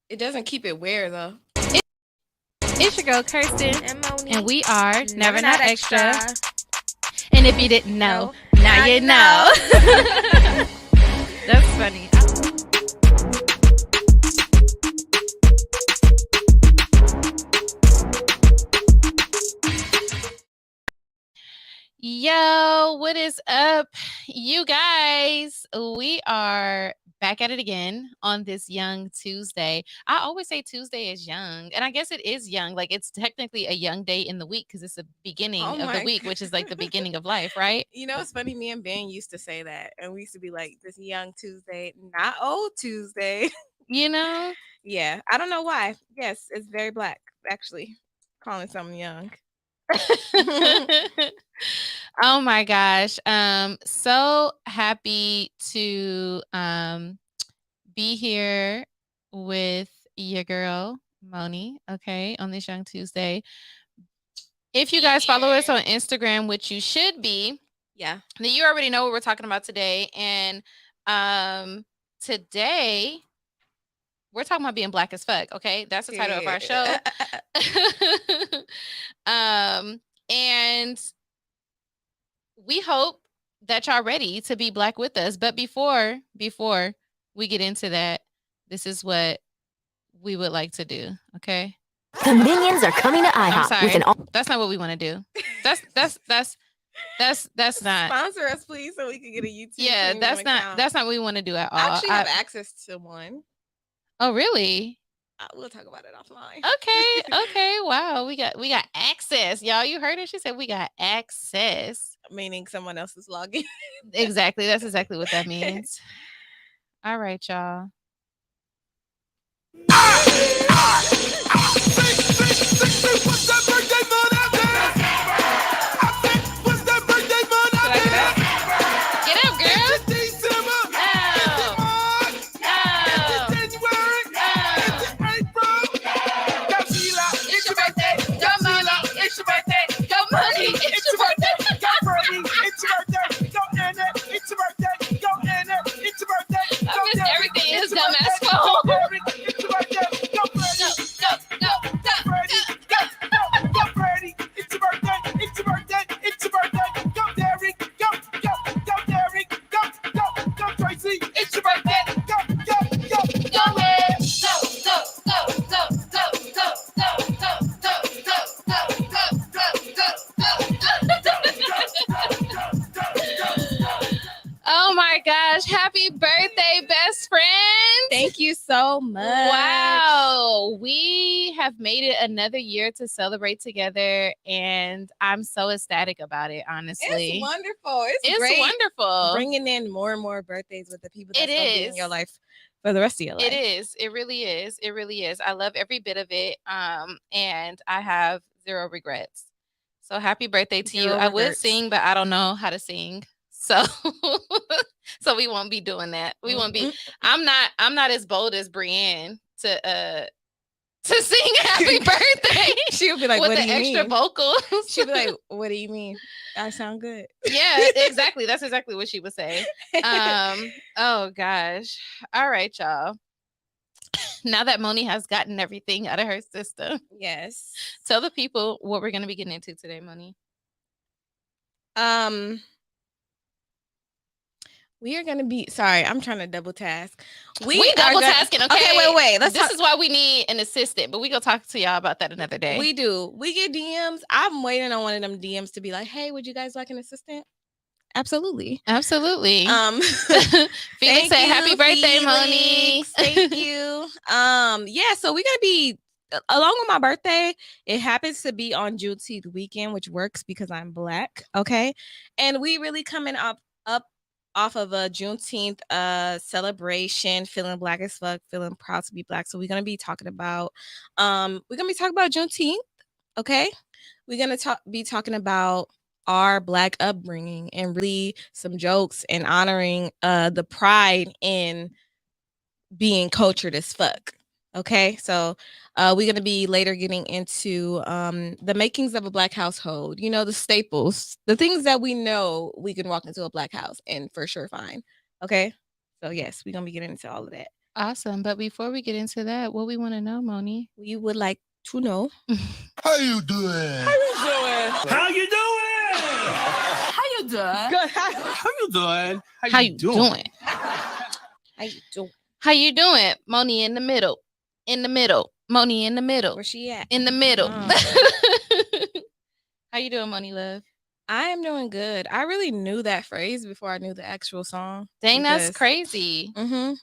It doesn't keep it where though. It's your girl Kirsten, And Moni. and we are Never Not Extra. Extra. And if you didn't know, now you know. That's funny. Yo, what is up, you guys? We are back at it again on this young Tuesday. I always say Tuesday is young, and I guess it is young. Like, it's technically a young day in the week because it's the beginning of the week, which is like the beginning of life, right? You know, it's funny. Me and Ben used to say that, and we used to be like, "This young Tuesday, not old Tuesday." You know? Yeah, I don't know why. Yes, it's very black, actually, calling something young. Oh my gosh. So happy to be here with your girl, Moni, okay, on this Young Tuesday. If you guys follow us on Instagram, which you should be, yeah, then you already know what we're talking about today. And today we're talking about being black as fuck, okay? That's the title of our show. And we hope that y'all ready to be black with us. But before we get into that, this is what we would like to do, okay? The Minions are coming to IHOP. I'm sorry. That's not what we want to do. That's not. Sponsor us, please, so we can get a YouTube. Yeah, that's not what we want to do at all. I actually have access to one. Oh, really? We'll talk about it offline. Okay. Wow, we got access, y'all. You heard it. She said we got access, meaning someone else is logging. Exactly. That's exactly what that means. All right, y'all. Oh my gosh, happy birthday, best friend. Thank you so much. Wow, we have made it another year to celebrate together, and I'm so ecstatic about it, honestly. It's wonderful. It's great. Wonderful. Bringing in more and more birthdays with the people that's going to be in your life for the rest of your life. It is. It really is. It really is. I love every bit of it, and I have zero regrets. So happy birthday to you. I would sing, but I don't know how to sing. So we won't be doing that. We won't be. I'm not as bold as Brienne to sing happy birthday. She'll be like, with what the do you extra mean? Vocal. She'll be like, what do you mean? I sound good. Yeah, exactly. That's exactly what she would say. Oh gosh. All right, y'all. Now that Moni has gotten everything out of her system. Yes. Tell the people what we're going to be getting into today, Moni. We are going to be, sorry, I'm trying to double task. We double tasking, okay? Okay, wait. This is why we need an assistant, but we go talk to y'all about that another day. We do. We get DMs. I'm waiting on one of them DMs to be like, hey, would you guys like an assistant? Absolutely. Felix said happy birthday, Moni. Thank you. Yeah, so we're gonna be along with my birthday. It happens to be on Juneteenth weekend, which works because I'm black. Okay, and we really coming up off of a Juneteenth celebration, feeling black as fuck, feeling proud to be black. So we're gonna be talking about Juneteenth. Okay, we're gonna be talking about our black upbringing and really some jokes and honoring the pride in being cultured as fuck. Okay, so we're gonna be later getting into the makings of a black household, you know, the staples, the things that we know we can walk into a black house and for sure find. Okay, so yes, we're gonna be getting into all of that. Awesome. But before we get into that, what we want to know, Moni? We would like to know. How you doing? How you doing? How you doing? How you doing? Good. How you doing? How you doing? How you doing? How you doing? Moni in the middle. In the middle. Moni in the middle. Where she at? In the middle. Oh. How you doing, Moni Love? I am doing good. I really knew that phrase before I knew the actual song. Dang, that's crazy. Mm-hmm.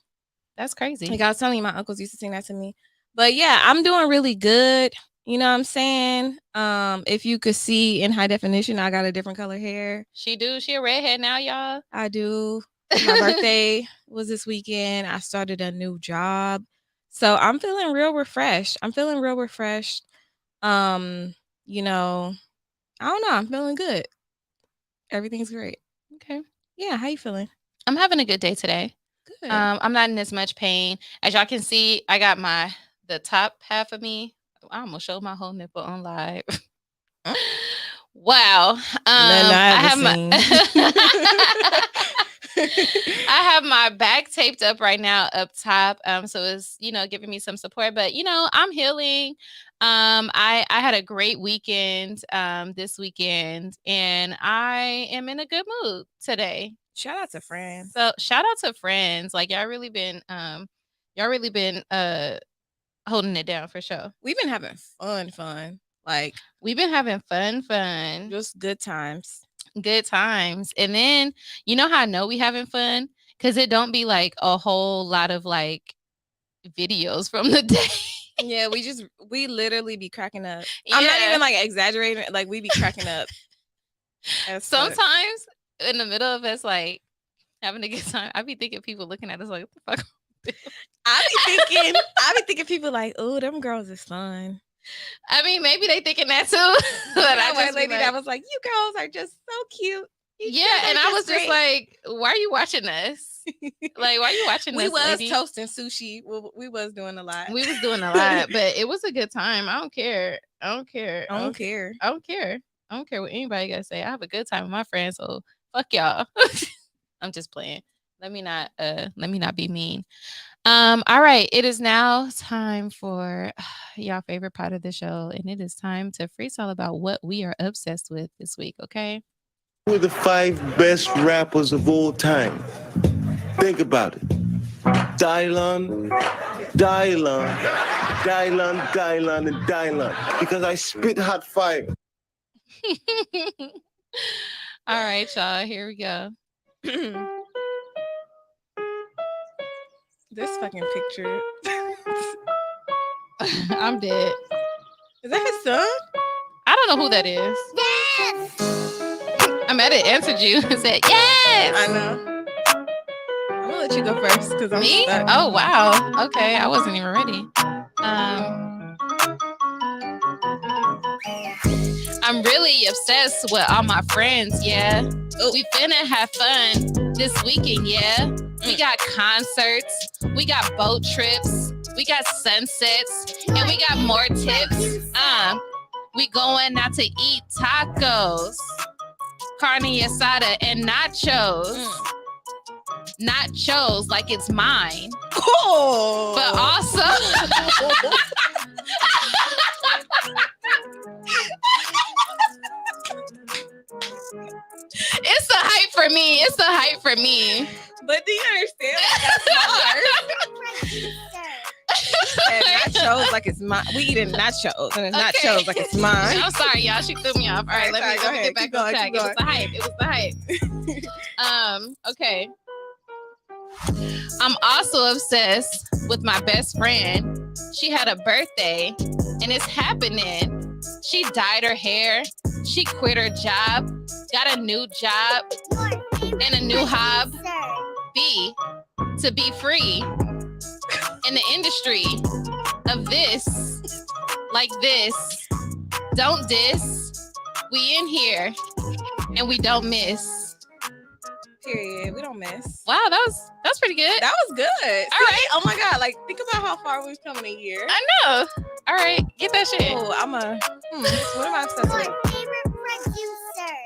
That's crazy. Like I was telling you, my uncles used to sing that to me. But yeah, I'm doing really good. You know what I'm saying? If you could see in high definition, I got a different color hair. She do. She a redhead now, y'all. I do. My birthday was this weekend. I started a new job. So I'm feeling real refreshed. You know, I don't know. I'm feeling good. Everything's great. Okay. Yeah, how you feeling? I'm having a good day today. Good. I'm not in as much pain. As y'all can see, I got the top half of me. I almost showed my whole nipple on live. Wow. I have my back taped up right now up top. So it's, giving me some support, but I'm healing. I had a great weekend this weekend, and I am in a good mood today. Shout out to friends. So shout out to friends. Like y'all really been holding it down for sure. We've been having fun. Like we've been having fun. Just good times. Good times. And then you know how I know we having fun? Because it don't be like a whole lot of like videos from the day. Yeah, we literally be cracking up. Yeah. I'm not even like exaggerating. Like we be cracking up. Sometimes in the middle of us like having a good time, I be thinking people looking at us like, what the fuck? I be thinking people like, oh, them girls is fun. I mean, maybe they thinking that too. But I just lady that was like, you girls are just so cute. And I was just like, why are you watching us? Like, why are you watching us? We was lady? Toasting sushi. We was doing a lot. We was doing a lot, but it was a good time. I don't care what anybody gotta say. I have a good time with my friends, so fuck y'all. I'm just playing. Let me not be mean. All right, it is now time for y'all favorite part of the show, and it is time to freestyle about what we are obsessed with this week, okay? Who are the 5 best rappers of all time? Think about it. Dylan, and Dylan. Because I spit hot fire. All right, y'all, here we go. This fucking picture. I'm dead. Is that his son? I don't know who that is. Yes! I'm at it, answered you and said, yes! I know. I'm gonna let you go first because I'm Me? stuck. Oh, wow. Okay, I wasn't even ready. I'm really obsessed with all my friends, yeah. We finna have fun this weekend, yeah. We got concerts, we got boat trips, we got sunsets, and we got more tips. We going out to eat tacos, carne asada, and nachos. Nachos like it's mine. Cool. But also... It's the hype for me. But do you understand? That's hard. And nachos like it's mine. We eating nachos and it's nachos like it's mine. I'm sorry, y'all. She threw me off. All right, let me get back on track. It was the hype. Okay. I'm also obsessed with my best friend. She had a birthday and it's happening. She dyed her hair. She quit her job, got a new job and a new hobby to be free in the industry of this, like this. Don't diss. We in here and we don't miss. Period. We don't miss. Wow, that's pretty good. That was good. All right. Oh my God. Like, think about how far we've come in a year. I know. All right. Get that shit. Oh, what am I obsessed with? Favorite producer.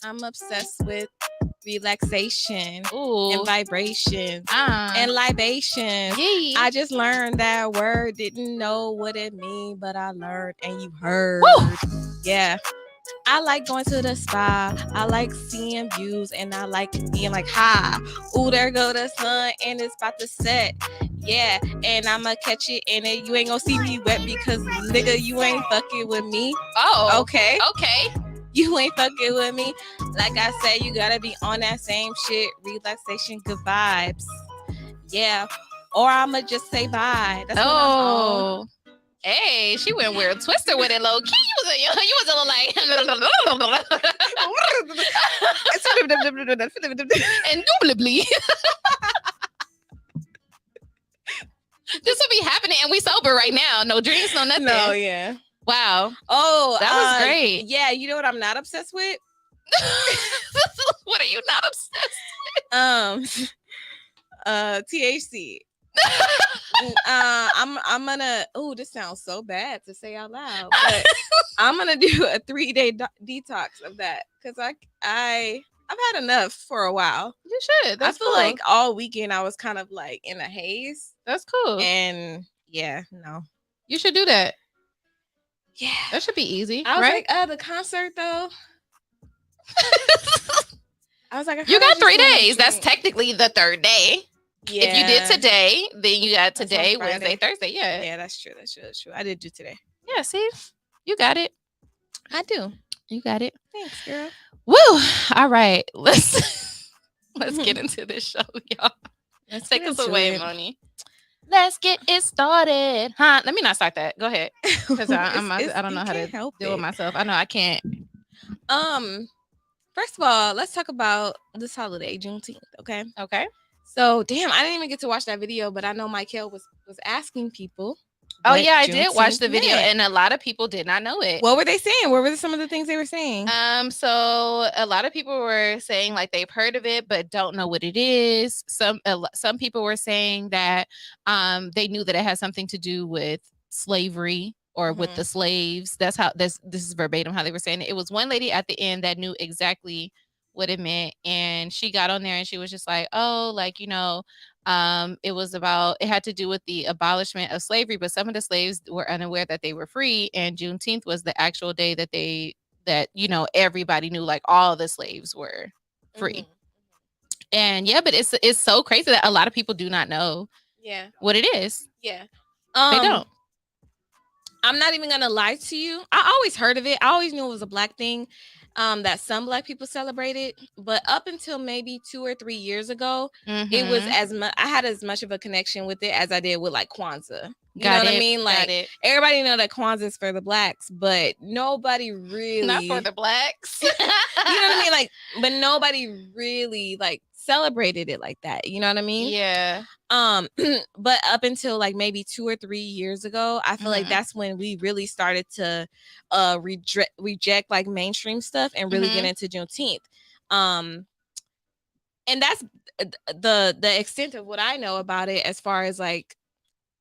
I'm obsessed with relaxation, Ooh. and vibrations, Ah. and libations. Yeah. I just learned that word, didn't know what it mean, but I learned and you heard. Woo! Yeah. I like going to the spa. I like seeing views and I like being like, hi. Ooh, there go the sun and it's about to set. Yeah, and I'ma catch it and you ain't gonna see me wet because nigga, you ain't fucking with me. Oh. Okay. Okay. You ain't fucking with me. Like I said, you gotta be on that same shit. Relaxation, good vibes. Yeah. Or I'ma just say bye. That's what I'm on. Hey, she went weird twister with it low key. You was a little like indubitably. This would be happening and we sober right now. No drinks, no nothing. No, yeah. Wow. Oh, that was great. Yeah, you know what I'm not obsessed with? What are you not obsessed with? THC. I'm gonna. Oh, this sounds so bad to say out loud, but I'm gonna do a 3-day detox of that because I've had enough for a while. You should. That's I feel cool. like all weekend I was kind of like in a haze. That's cool. And yeah, no, you should do that. Yeah, that should be easy. I was right? like, the concert though. I was like, you got 3 days. That's technically the 3rd day. Yeah. If you did today, then you got today, Wednesday, Thursday. Yeah. Yeah, that's true. That's true. I did do today. Yeah, see? You got it. I do. You got it. Thanks, girl. Woo! All right. Let's get into this show, y'all. Let's take us away, Moni. Let's get it started. Huh? Let me not start that. Go ahead. Because I don't know how to deal with myself. I know I can't. First of all, let's talk about this holiday, Juneteenth, okay? Okay. So, damn, I didn't even get to watch that video, but I know Michael was asking people. Oh, yeah, I did watch the video, and a lot of people did not know it. What were they saying? What were some of the things they were saying? So a lot of people were saying like they've heard of it, but don't know what it is. Some people were saying that they knew that it had something to do with slavery or with the slaves. That's how this is verbatim how they were saying it. It was one lady at the end that knew exactly what it meant, and she got on there and she was just like, oh, like, you know, it had to do with the abolishment of slavery, but some of the slaves were unaware that they were free, and Juneteenth was the actual day that you know, everybody knew, like, all the slaves were free. And yeah, but it's so crazy that a lot of people do not know what it is. Yeah. They don't. I'm not even gonna lie to you. I always heard of it. I always knew it was a Black thing. That some Black people celebrated, but up until maybe 2 or 3 years ago, it was I had as much of a connection with it as I did with like Kwanzaa. You know what I mean? Like everybody know that Kwanzaa is for the Blacks, but nobody really not for the Blacks. You know what I mean? Like, but nobody really like celebrated it like that. You know what I mean? Yeah. But up until like maybe 2 or 3 years ago, I feel like that's when we really started to reject like mainstream stuff and really get into Juneteenth. And that's the extent of what I know about it. As far as like,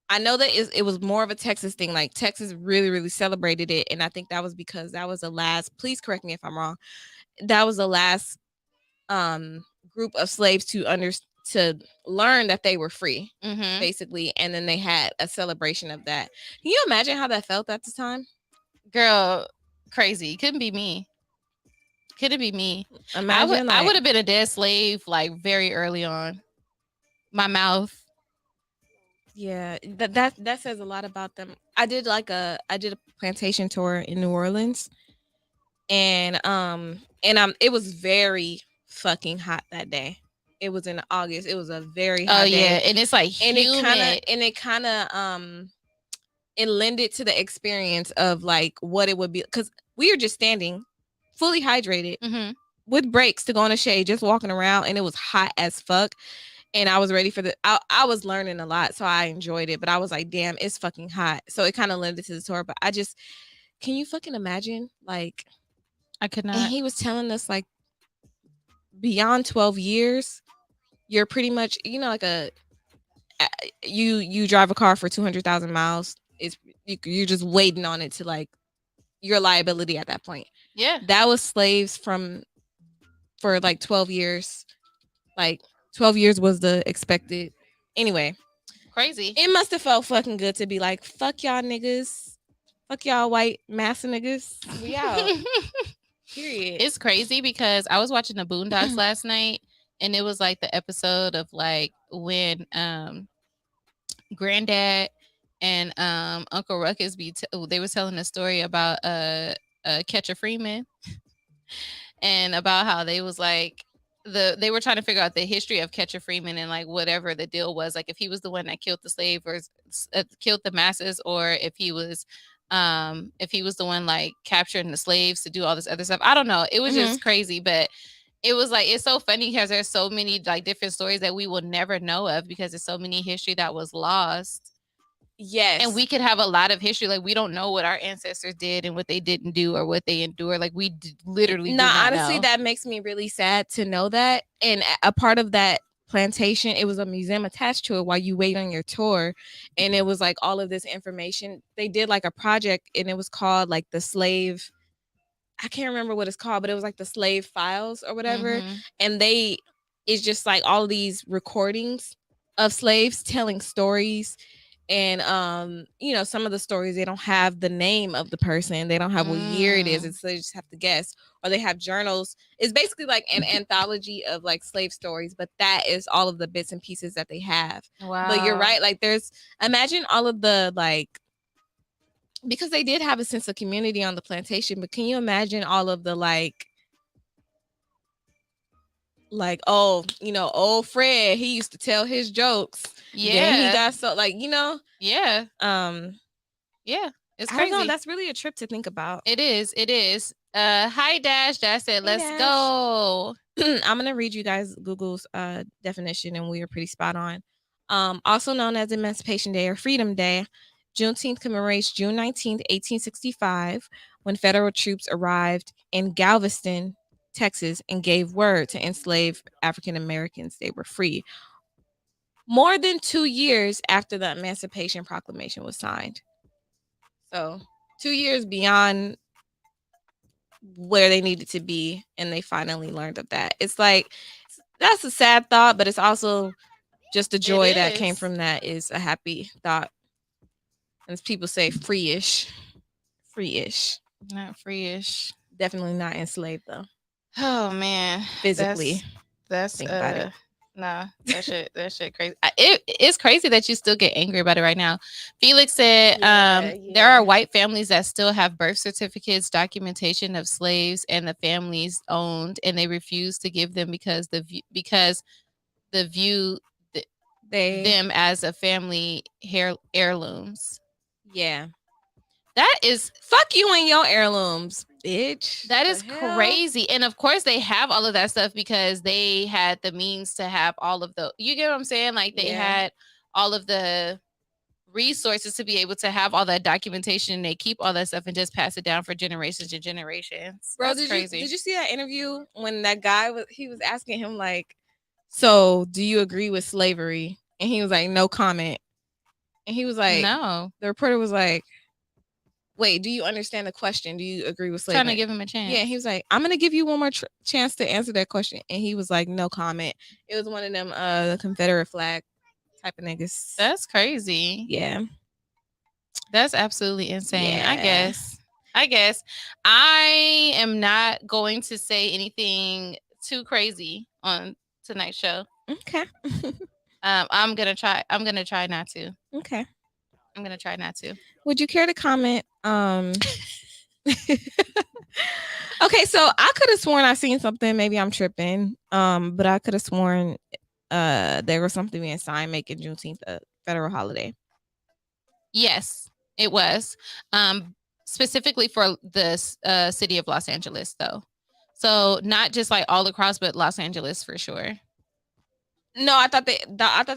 I know that it was more of a Texas thing. Like Texas really, really celebrated it, and I think that was because that was the last. Please correct me if I'm wrong. That was the last group of slaves to learn that they were free, basically, and then they had a celebration of that. Can you imagine how that felt at the time? Girl, crazy. Couldn't be me. Couldn't be me. Imagine I would have been a dead slave like very early on. My mouth. Yeah, that says a lot about them. I did a plantation tour in New Orleans, and it was very fucking hot that day. It was in August. It was a very hot day. And it's like humid. It kind of it lended to the experience of like what it would be, because we were just standing fully hydrated with breaks to go in the shade, just walking around, and it was hot as fuck. And I was ready for I was learning a lot, so I enjoyed it. But I was like, damn, it's fucking hot. So it kind of lended to the tour. But can you fucking imagine? Like, I could not. And he was telling us like beyond 12 years, you're pretty much, you know, like you drive a car for 200,000 miles. You're just waiting on it to like your liability at that point. Yeah. That was slaves from for like 12 years. Like 12 years was the expected. Anyway, Crazy. it must have felt fucking good to be like, fuck y'all niggas. Fuck y'all white massa niggas. We out. Period. It's crazy because I was watching the Boondocks last night, and it was like the episode of like when Granddad and Uncle Ruckus they were telling a story about Catcher Freeman and about how they was like they were trying to figure out the history of Catcher Freeman and like whatever the deal was, like if he was the one that killed the slave or killed the masses, or if he was the one like capturing the slaves to do all this other stuff. I don't know. It was just crazy, but it was like, it's so funny because there's so many like different stories that we will never know of because there's so many history that was lost. Yes. And we could have a lot of history. Like we don't know what our ancestors did and what they didn't do or what they endured. Like we literally do not honestly know. That makes me really sad to know that. And a part of that plantation, it was a museum attached to it while you wait on your tour, and it was like all of this information. They did like a project, and it was called like the slave, I can't remember what it's called, but it was like the slave files or whatever. And it's just like all these recordings of slaves telling stories. And some of the stories, they don't have the name of the person, they don't have what year it is, and so they just have to guess, or they have journals. It's basically like an anthology of like slave stories, but that is all of the bits and pieces that they have. Wow. But you're right, like imagine all of the like, because they did have a sense of community on the plantation, but can you imagine all of the like old Fred, he used to tell his jokes. Yeah, he got so like yeah, yeah, it's I crazy. don't know, that's really a trip to think about. It is. Hi Dash said, let's go. I'm gonna read you guys Google's definition, and we are pretty spot on. Also known as Emancipation Day or Freedom Day, Juneteenth commemorates June 19th, 1865, when federal troops arrived in Galveston, Texas, and gave word to enslaved African Americans they were free. More than 2 years after the Emancipation Proclamation was signed. So 2 years beyond where they needed to be, and they finally learned of that. It's like, that's a sad thought, but it's also just the joy that came from that is a happy thought. As people say, free-ish. Not free-ish. Definitely not enslaved though. Oh man, physically. That's about it. Nah, that shit crazy. It's crazy that you still get angry about it right now. Felix said, there are white families that still have birth certificates, documentation of slaves, and the families owned, and they refuse to give them because the view them as a family heirlooms. Yeah. That is, fuck you and your heirlooms, bitch. That is crazy. And of course they have all of that stuff because they had the means to have all of the, you get what I'm saying? Like they had all of the resources to be able to have all that documentation, and they keep all that stuff and just pass it down for generations and generations. Bro, that's crazy. Did you see that interview when that guy he was asking him like, so do you agree with slavery? And he was like, no comment. And he was like, no. The reporter was like, wait, do you understand the question? Do you agree with slavery? Trying to give him a chance. Yeah, he was like, I'm gonna give you one more chance to answer that question. And he was like, no comment. It was one of them the Confederate flag type of niggas. That's crazy. Yeah. That's absolutely insane. Yeah. I guess I am not going to say anything too crazy on tonight's show. Okay. I'm gonna try not to. Okay. I'm gonna try not to. Would you care to comment? Okay, so I could have sworn I seen something. Maybe I'm tripping. But I could have sworn there was something being signed making Juneteenth a federal holiday. Yes, it was. Specifically for the city of Los Angeles, though. So not just like all across, but Los Angeles for sure. No, I thought they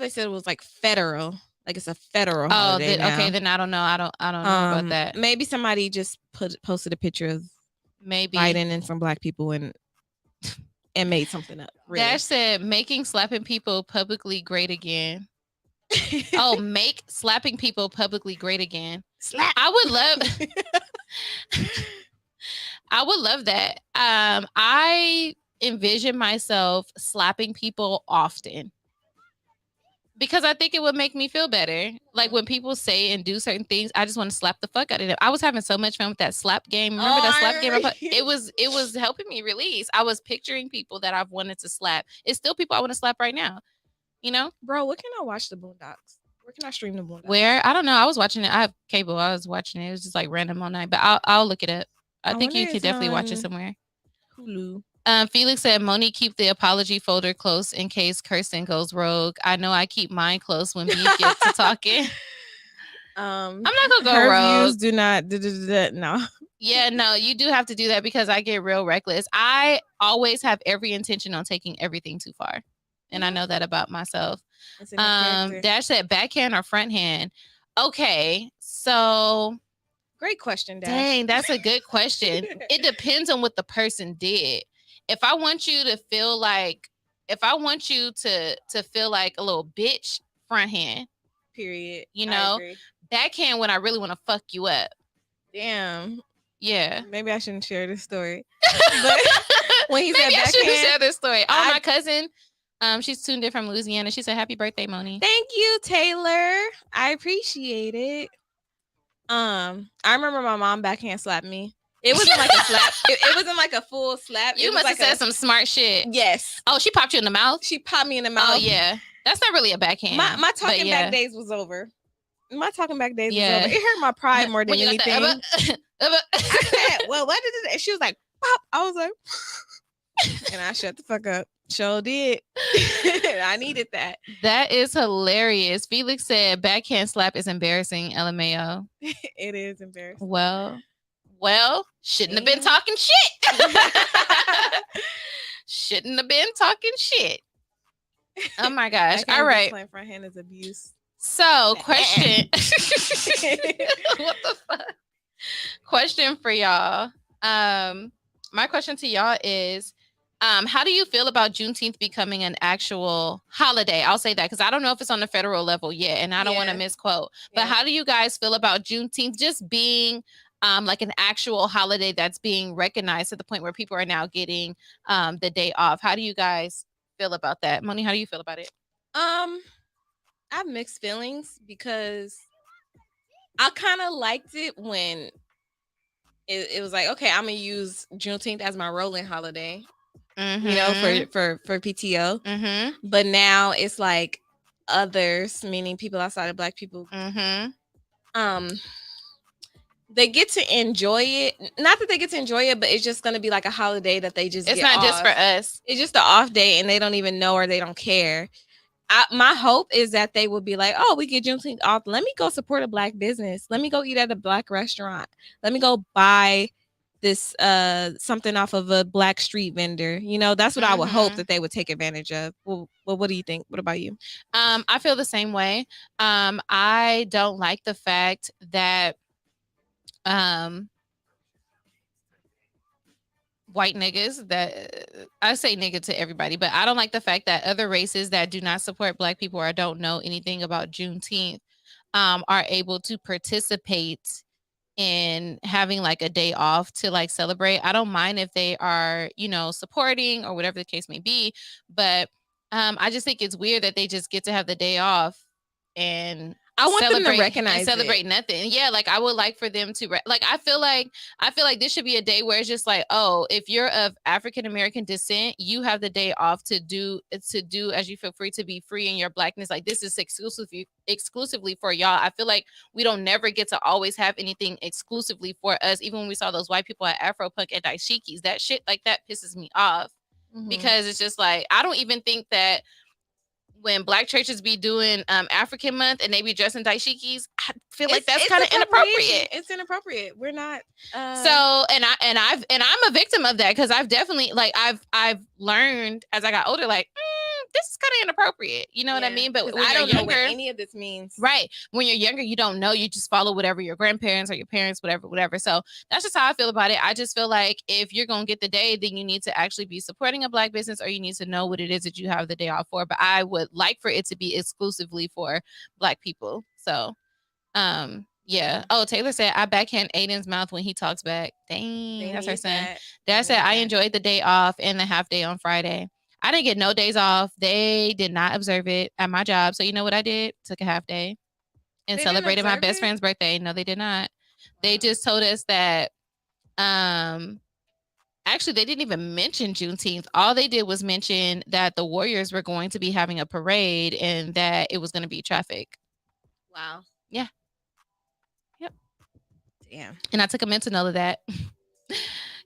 said it was like federal. Like it's a federal holiday. Okay, then I don't know. I don't know about that. Maybe somebody just posted a picture of maybe Biden and some black people and made something up. Really. Dash said making slapping people publicly great again. Make slapping people publicly great again. Slap. I would love that. I envision myself slapping people often. Because I think it would make me feel better. Like when people say and do certain things, I just want to slap the fuck out of them. I was having so much fun with that slap game. Remember that slap game? It was helping me release. I was picturing people that I've wanted to slap. It's still people I want to slap right now. You know? Bro, where can I watch the Boondocks? Where can I stream the Boondocks? Where? I don't know. I was watching it. I have cable. I was watching it. It was just like random all night. But I'll look it up. I think you could definitely watch it somewhere. Hulu. Felix said, Moni, keep the apology folder close in case Kirsten goes rogue. I know I keep mine close when we get to talking. I'm not gonna go rogue. Views do not no. Yeah, no, you do have to do that because I get real reckless. I always have every intention on taking everything too far. And I know that about myself. Dash said backhand or front hand. Okay, so great question, Dash. Dang, that's a good question. It depends on what the person did. If I want you to feel like a little bitch, front hand. Period. You know, backhand when I really want to fuck you up. Damn. Yeah. Maybe I shouldn't share this story. But when he said backhand, I shouldn't share this story. Oh, my cousin, she's tuned in from Louisiana. She said, "Happy birthday, Moni." Thank you, Taylor. I appreciate it. I remember my mom backhand slapped me. It wasn't like a slap. It wasn't like a full slap. You must have said some smart shit. Yes. Oh, she popped you in the mouth? She popped me in the mouth. Oh, yeah. That's not really a backhand. My talking back days was over. My talking back days was over. It hurt my pride more than anything. I said, well, what did it? She was like, pop. I was like, and I shut the fuck up. Sure did. I needed that. That is hilarious. Felix said backhand slap is embarrassing. LMAO. It is embarrassing. Well, shouldn't have been talking shit. Shouldn't have been talking shit. Oh my gosh. All right. Playing front hand is abuse. So, question. What the fuck? Question for y'all. My question to y'all is, how do you feel about Juneteenth becoming an actual holiday? I'll say that because I don't know if it's on the federal level yet, and I don't want to misquote. But how do you guys feel about Juneteenth just being like an actual holiday that's being recognized to the point where people are now getting the day off? How do you guys feel about that? Moni, how do you feel about it? I have mixed feelings because I kind of liked it when it was like, okay, I'm gonna use Juneteenth as my rolling holiday, you know, for PTO. But now it's like others, meaning people outside of Black people, they get to enjoy it. Not that they get to enjoy it, but it's just going to be like a holiday that they just it's not off. Just for us. It's just an off day and they don't even know or they don't care. My hope is that they will be like, oh, we get Juneteenth off. Let me go support a Black business. Let me go eat at a Black restaurant. Let me go buy this something off of a Black street vendor. You know, that's what I would hope that they would take advantage of. Well, what do you think? What about you? I feel the same way. I don't like the fact that white niggas, that I say nigga to everybody, but I don't like the fact that other races that do not support Black people or don't know anything about Juneteenth are able to participate in having like a day off to like celebrate. I don't mind if they are, you know, supporting or whatever the case may be, but I just think it's weird that they just get to have the day off and I want them to recognize and celebrate nothing. Yeah, like I would like for them to like. I feel like this should be a day where it's just like, oh, if you're of African American descent, you have the day off to do as you feel free, to be free in your Blackness. Like this is exclusively for y'all. I feel like we don't never get to always have anything exclusively for us. Even when we saw those white people at Afropunk and Dashikis, that shit like that pisses me off because it's just like I don't even think that. When Black churches be doing African month and they be dressing dashikis, I feel like that's kind of inappropriate. It's inappropriate. We're not. So and I'm a victim of that because I've definitely like I've learned as I got older like this is kind of inappropriate. You know what I mean? But when I don't you're know younger, what any of this means. Right. When you're younger, you don't know. You just follow whatever your grandparents or your parents, whatever. So that's just how I feel about it. I just feel like if you're going to get the day, then you need to actually be supporting a Black business or you need to know what it is that you have the day off for. But I would like for it to be exclusively for Black people. So, Yeah. Oh, Taylor said, I backhand Aiden's mouth when he talks back. Dang, that's her son. Dad said, I enjoyed the day off and the half day on Friday. I didn't get no days off. They did not observe it at my job. So you know what I did? Took a half day and celebrated my best friend's birthday. No, they did not. They just told us that actually they didn't even mention Juneteenth. All they did was mention that the Warriors were going to be having a parade and that it was going to be traffic. Wow. Yeah. Yep. Damn. And I took a mental note of that.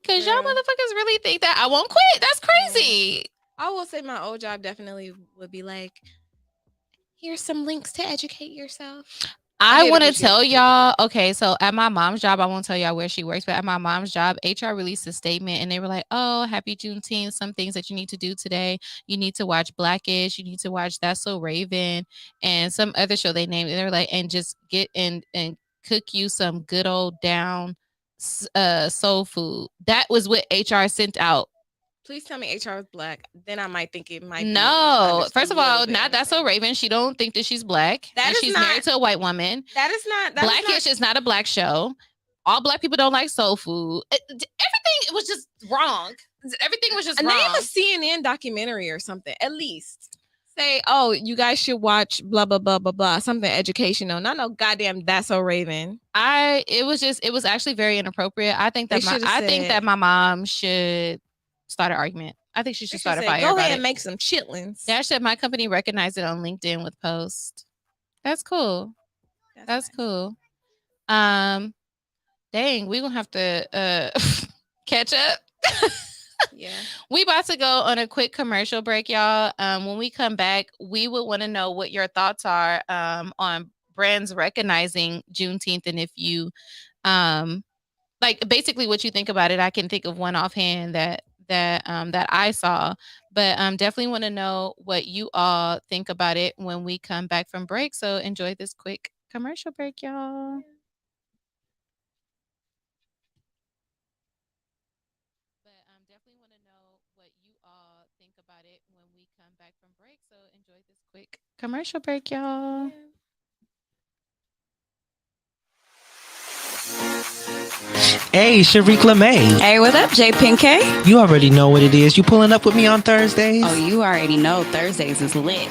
Because y'all motherfuckers really think that I won't quit. That's crazy. I will say my old job definitely would be like, here's some links to educate yourself. I want to tell y'all, okay, so at my mom's job, I won't tell y'all where she works, but at my mom's job, HR released a statement and they were like, oh, happy Juneteenth. Some things that you need to do today. You need to watch Blackish. You need to watch That's So Raven and some other show they named. They were like, and just get in and cook you some good old down soul food. That was what HR sent out. Please tell me HR was black. Then I might think it might. No, first of all, not That's So Raven. She don't think that she's black. That is she's not, married to a white woman. That is not. Blackish is not a black show. All black people don't like soul food. Everything was just wrong. Everything was just wrong. Name a CNN documentary or something. At least say, oh, you guys should watch blah blah blah blah blah. Something educational. Not no goddamn That's So Raven. It was actually very inappropriate. I think that my mom should start an argument. I think she should start a fire. Go ahead and make some chitlins. Dash said my company recognized it on LinkedIn with post. That's cool. That's cool. Dang, we gonna have to catch up. Yeah. We about to go on a quick commercial break, y'all. When we come back, we would want to know what your thoughts are on brands recognizing Juneteenth, and if you like basically what you think about it. I can think of one offhand that I saw, but definitely want to know what you all think about it when we come back from break. So enjoy this quick commercial break, y'all. But definitely want to know what you all think about it when we come back from break. So enjoy this quick commercial break, y'all. Hey, Shariq LeMay. Hey, what up, J Pink K? You already know what it is. You pulling up with me on Thursdays? Oh, you already know Thursdays is lit.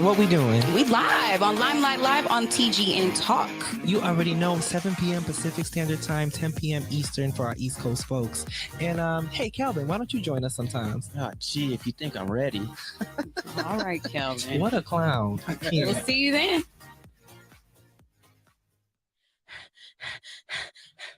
What we doing? We live on Limelight Live on TGN Talk. You already know 7 p.m. Pacific Standard Time, 10 p.m. Eastern for our East Coast folks. And hey, Calvin, why don't you join us sometimes? Oh, gee, if you think I'm ready. All right, Calvin. What a clown. We'll see you then.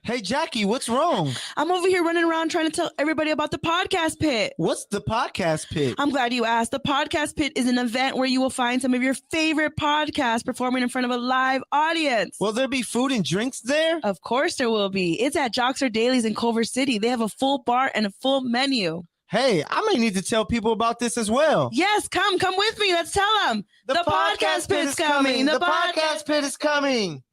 Hey, Jackie, what's wrong? I'm over here running around trying to tell everybody about the Podcast Pit. What's the Podcast Pit? I'm glad you asked. The Podcast Pit is an event where you will find some of your favorite podcasts performing in front of a live audience. Will there be food and drinks there? Of course there will be. It's at Joxer Dailies in Culver City. They have a full bar and a full menu. Hey, I may need to tell people about this as well. Yes, come with me. Let's tell them. The Podcast Pit's coming. The Podcast Pit is coming.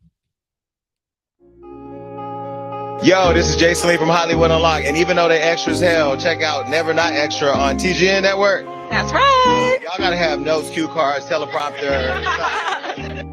Yo, this is Jason Lee from Hollywood Unlocked, and even though they extra as hell, check out Never Not Extra on TGN Network. That's right. Y'all gotta have notes, cue cards, teleprompter.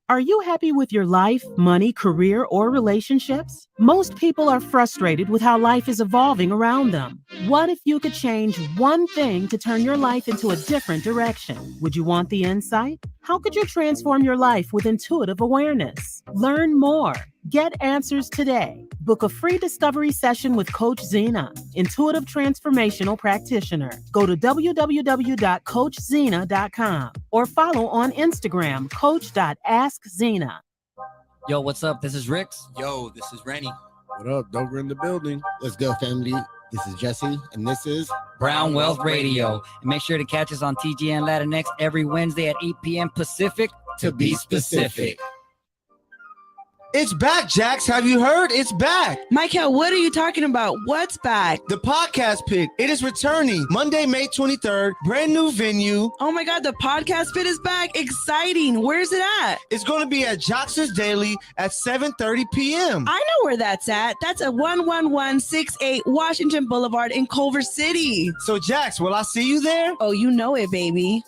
Are you happy with your life, money, career, or relationships? Most people are frustrated with how life is evolving around them. What if you could change one thing to turn your life into a different direction? Would you want the insight? How could you transform your life with intuitive awareness? Learn more. Get answers today. Book a free discovery session with Coach Zena, intuitive transformational practitioner. Go to www.coachzena.com or follow on Instagram, coach.askzena. Yo, what's up? This is Rix. Yo, this is Rennie. What up? Dover in the building. Let's go, family. This is Jesse, and this is Brown Wealth Radio. And make sure to catch us on TGN Latinx every Wednesday at 8 p.m. Pacific to be specific. It's back, Jax. Have you heard? It's back. Michael, what are you talking about? What's back? The Podcast Pit. It is returning Monday, May 23rd. Brand new venue. Oh my God, the Podcast Pit is back. Exciting. Where's it at? It's going to be at Joxer's Daily at 7:30 p.m. I know where that's at. That's at 11168 Washington Boulevard in Culver City. So, Jax, will I see you there? Oh, you know it, baby.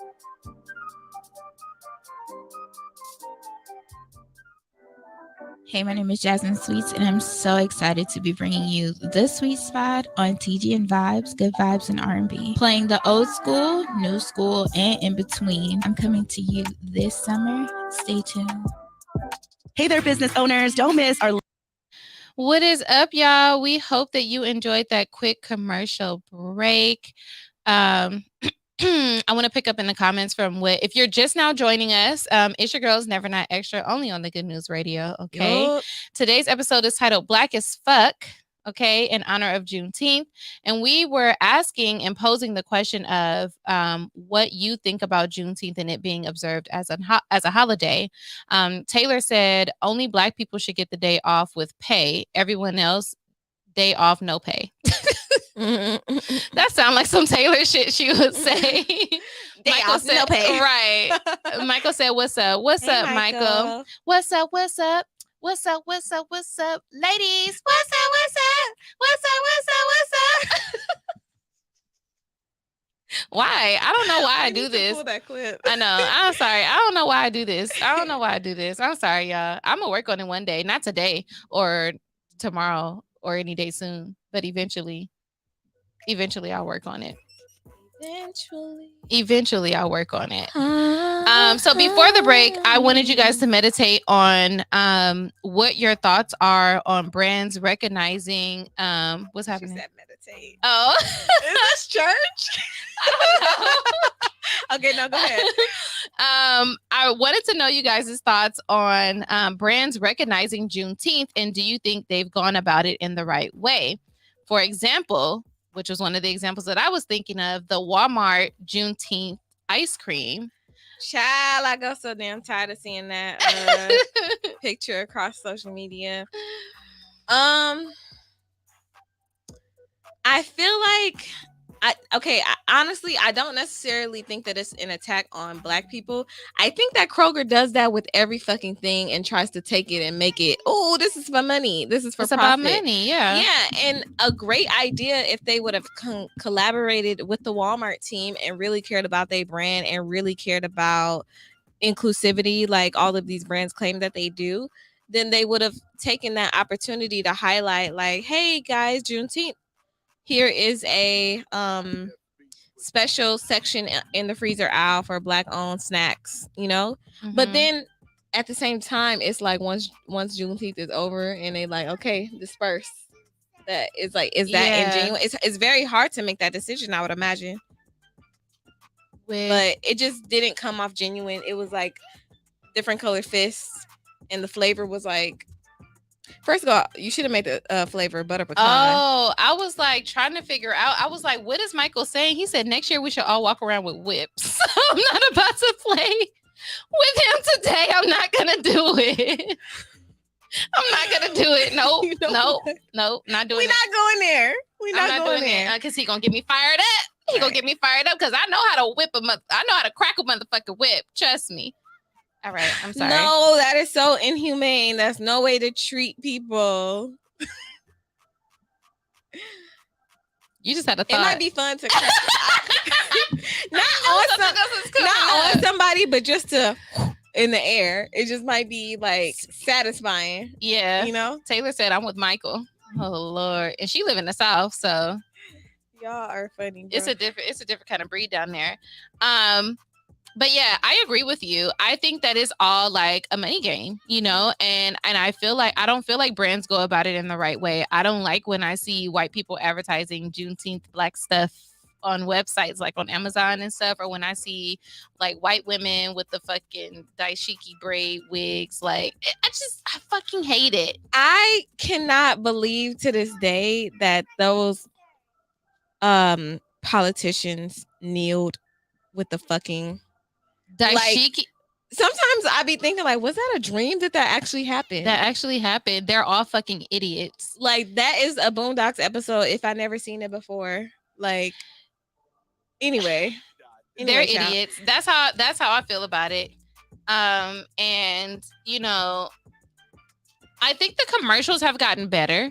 Hey, my name is Jasmine Sweets, and I'm so excited to be bringing you The Sweet Spot on TGN Vibes, Good Vibes, and R&B. Playing the old school, new school, and in between. I'm coming to you this summer. Stay tuned. Hey there, business owners. Don't miss our... What is up, y'all? We hope that you enjoyed that quick commercial break. I want to pick up in the comments from if you're just now joining us, it's your girls Never Not Extra, only on the Good News Radio. Okay. Yup. Today's episode is titled Black as Fuck. Okay, in honor of Juneteenth. And we were asking and posing the question of what you think about Juneteenth and it being observed as a holiday. Taylor said only Black people should get the day off with pay. Everyone else, day off, no pay. That sounds like some Taylor shit she would say. Michael said, no pay. Right. Michael said, what's up? What's up, Michael? What's up? What's up? What's up? What's up? What's up? Ladies, what's up? What's up? What's up? What's up? What's up? Why? I don't know why I do this. Pull that clip. I know. I'm sorry. I don't know why I do this. I'm sorry, y'all. I'm going to work on it one day. Not today or tomorrow or any day soon. But eventually I'll work on it. Eventually I'll work on it. So before the break, I wanted you guys to meditate on what your thoughts are on brands recognizing what's happening. She said meditate. Oh, is this church? I don't know. Okay, no, go ahead. I wanted to know you guys' thoughts on brands recognizing Juneteenth, and do you think they've gone about it in the right way? For example, which was one of the examples that I was thinking of, the Walmart Juneteenth ice cream. Child, I got so damn tired of seeing that picture across social media. I feel like honestly, I don't necessarily think that it's an attack on Black people. I think that Kroger does that with every fucking thing and tries to take it and make it, oh, this is for money. This is for profit. About money, yeah. Yeah, and a great idea if they would have collaborated with the Walmart team and really cared about their brand and really cared about inclusivity, like all of these brands claim that they do, then they would have taken that opportunity to highlight, like, hey, guys, Juneteenth. Here is a special section in the freezer aisle for Black-owned snacks, you know? Mm-hmm. But then at the same time, it's like once Juneteenth is over and they like, okay, disperse. That is like, is that ingenuine? It's very hard to make that decision, I would imagine. But it just didn't come off genuine. It was like different colored fists, and the flavor was like, first of all, you should have made the flavor butter pecan. Oh, I was like trying to figure out. I was like, what is Michael saying? He said next year we should all walk around with whips. I'm not about to play with him today. I'm not going to do it. I'm not going to do it. Nope. Nope. Not doing it. We're not going there. We're not going there. Because he's going to get me fired up. He's going to get me fired up because I know how to I know how to crack a motherfucking whip. Trust me. All right, I'm sorry. No, that is so inhumane. That's no way to treat people. You just had a thought. It might be fun to not on somebody, but just to in the air. It just might be like satisfying. Yeah, you know. Taylor said, "I'm with Michael." Oh Lord, and she live in the South, so y'all are funny. Bro. It's a different kind of breed down there. But yeah, I agree with you. I think that is all like a money game, you know, and I don't feel like brands go about it in the right way. I don't like when I see white people advertising Juneteenth Black stuff on websites like on Amazon and stuff, or when I see like white women with the fucking dashiki braid wigs. Like, I fucking hate it. I cannot believe to this day that those politicians kneeled with the fucking dashiki. Like, sometimes I be thinking, like, was that a dream? Did that actually happen? That actually happened. They're all fucking idiots. Like, that is a Boondocks episode if I never seen it before. Like, anyway, they're idiots. That's how I feel about it. And you know, I think the commercials have gotten better.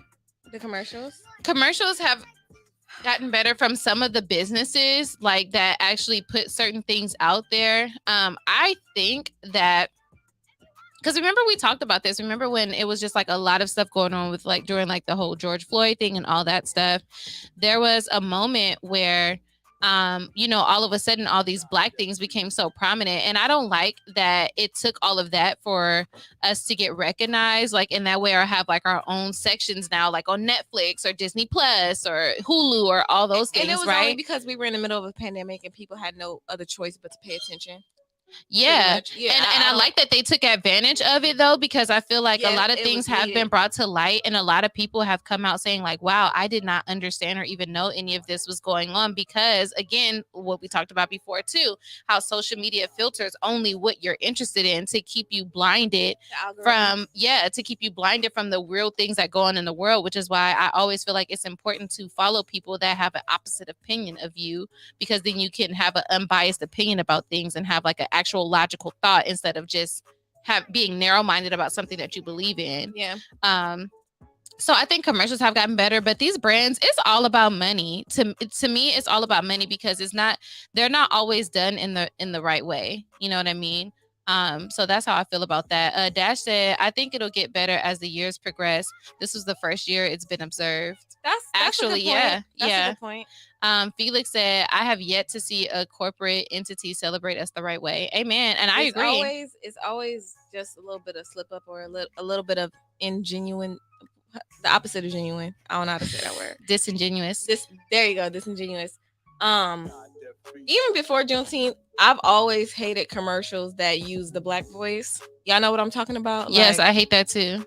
The commercials have gotten better from some of the businesses like that actually put certain things out there. I think that because remember we talked about this. Remember when it was just like a lot of stuff going on with like during like the whole George Floyd thing and all that stuff. There was a moment where all of a sudden all these Black things became so prominent, and I don't like that it took all of that for us to get recognized like in that way, or have like our own sections now, like on Netflix or Disney Plus or Hulu or all those things. And it was right? only because we were in the middle of a pandemic and people had no other choice but to pay attention. Yeah. And I like that they took advantage of it though, because I feel like a lot of things have been brought to light, and a lot of people have come out saying like, wow, I did not understand or even know any of this was going on, because again, what we talked about before too, how social media filters only what you're interested in to keep you blinded from the real things that go on in the world, which is why I always feel like it's important to follow people that have an opposite opinion of you, because then you can have an unbiased opinion about things and have like an actual logical thought instead of just being narrow-minded about something that you believe in. So I think commercials have gotten better, but these brands, it's all about money. To me, it's all about money, because they're not always done in the right way. You know what I mean? So that's how I feel about that. Dash said, I think it'll get better as the years progress. This was the first year it's been observed. That's actually, a yeah. good point. Felix said, I have yet to see a corporate entity celebrate us the right way. Amen. And I agree. It's always just a little bit of slip up or a little bit of ingenuine. The opposite of genuine. I don't know how to say that word. Disingenuous. There you go. Disingenuous. Even before Juneteenth, I've always hated commercials that use the Black voice. Y'all know what I'm talking about? Yes, I hate that too.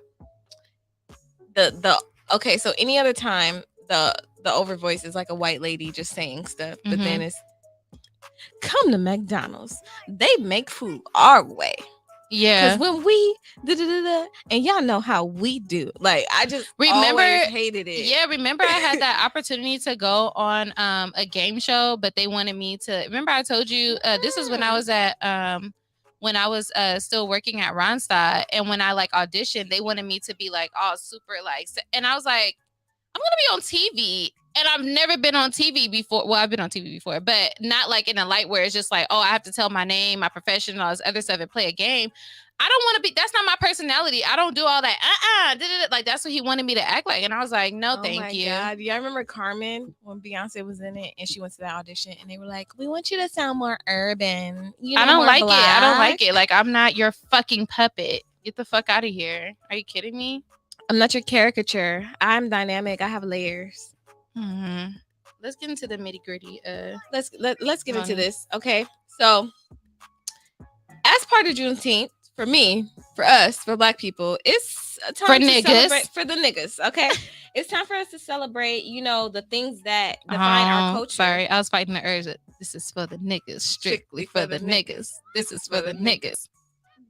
Okay, so any other time the over voice is like a white lady just saying stuff, but then it's come to McDonald's. They make food our way. Yeah, because when we and y'all know how we do. Like I just always hated it. Yeah, remember I had that opportunity to go on a game show, but they wanted me to. Remember I told you this is when I was at still working at Ronstadt, and when I like auditioned, they wanted me to be like all super like, and I was like, I'm gonna be on TV. And I've never been on TV before. Well, I've been on TV before, but not like in a light where it's just like, oh, I have to tell my name, my profession, and all this other stuff and play a game. I don't want to be, that's not my personality. I don't do all that. Like that's what he wanted me to act like. And I was like, no, thank you. God. Do y'all remember Carmen when Beyonce was in it and she went to the audition and they were like, we want you to sound more urban. I don't like it. I don't like it. Like, I'm not your fucking puppet. Get the fuck out of here. Are you kidding me? I'm not your caricature. I'm dynamic. I have layers. Mm-hmm. Let's get into the nitty gritty. Let's get into this. Okay, so as part of Juneteenth, for me, for us, for Black people, it's a time to celebrate for the niggas. Okay, it's time for us to celebrate. You know, the things that define our culture. Sorry, I was fighting the urge. This is for the niggas, strictly for the niggas. This is for the niggas,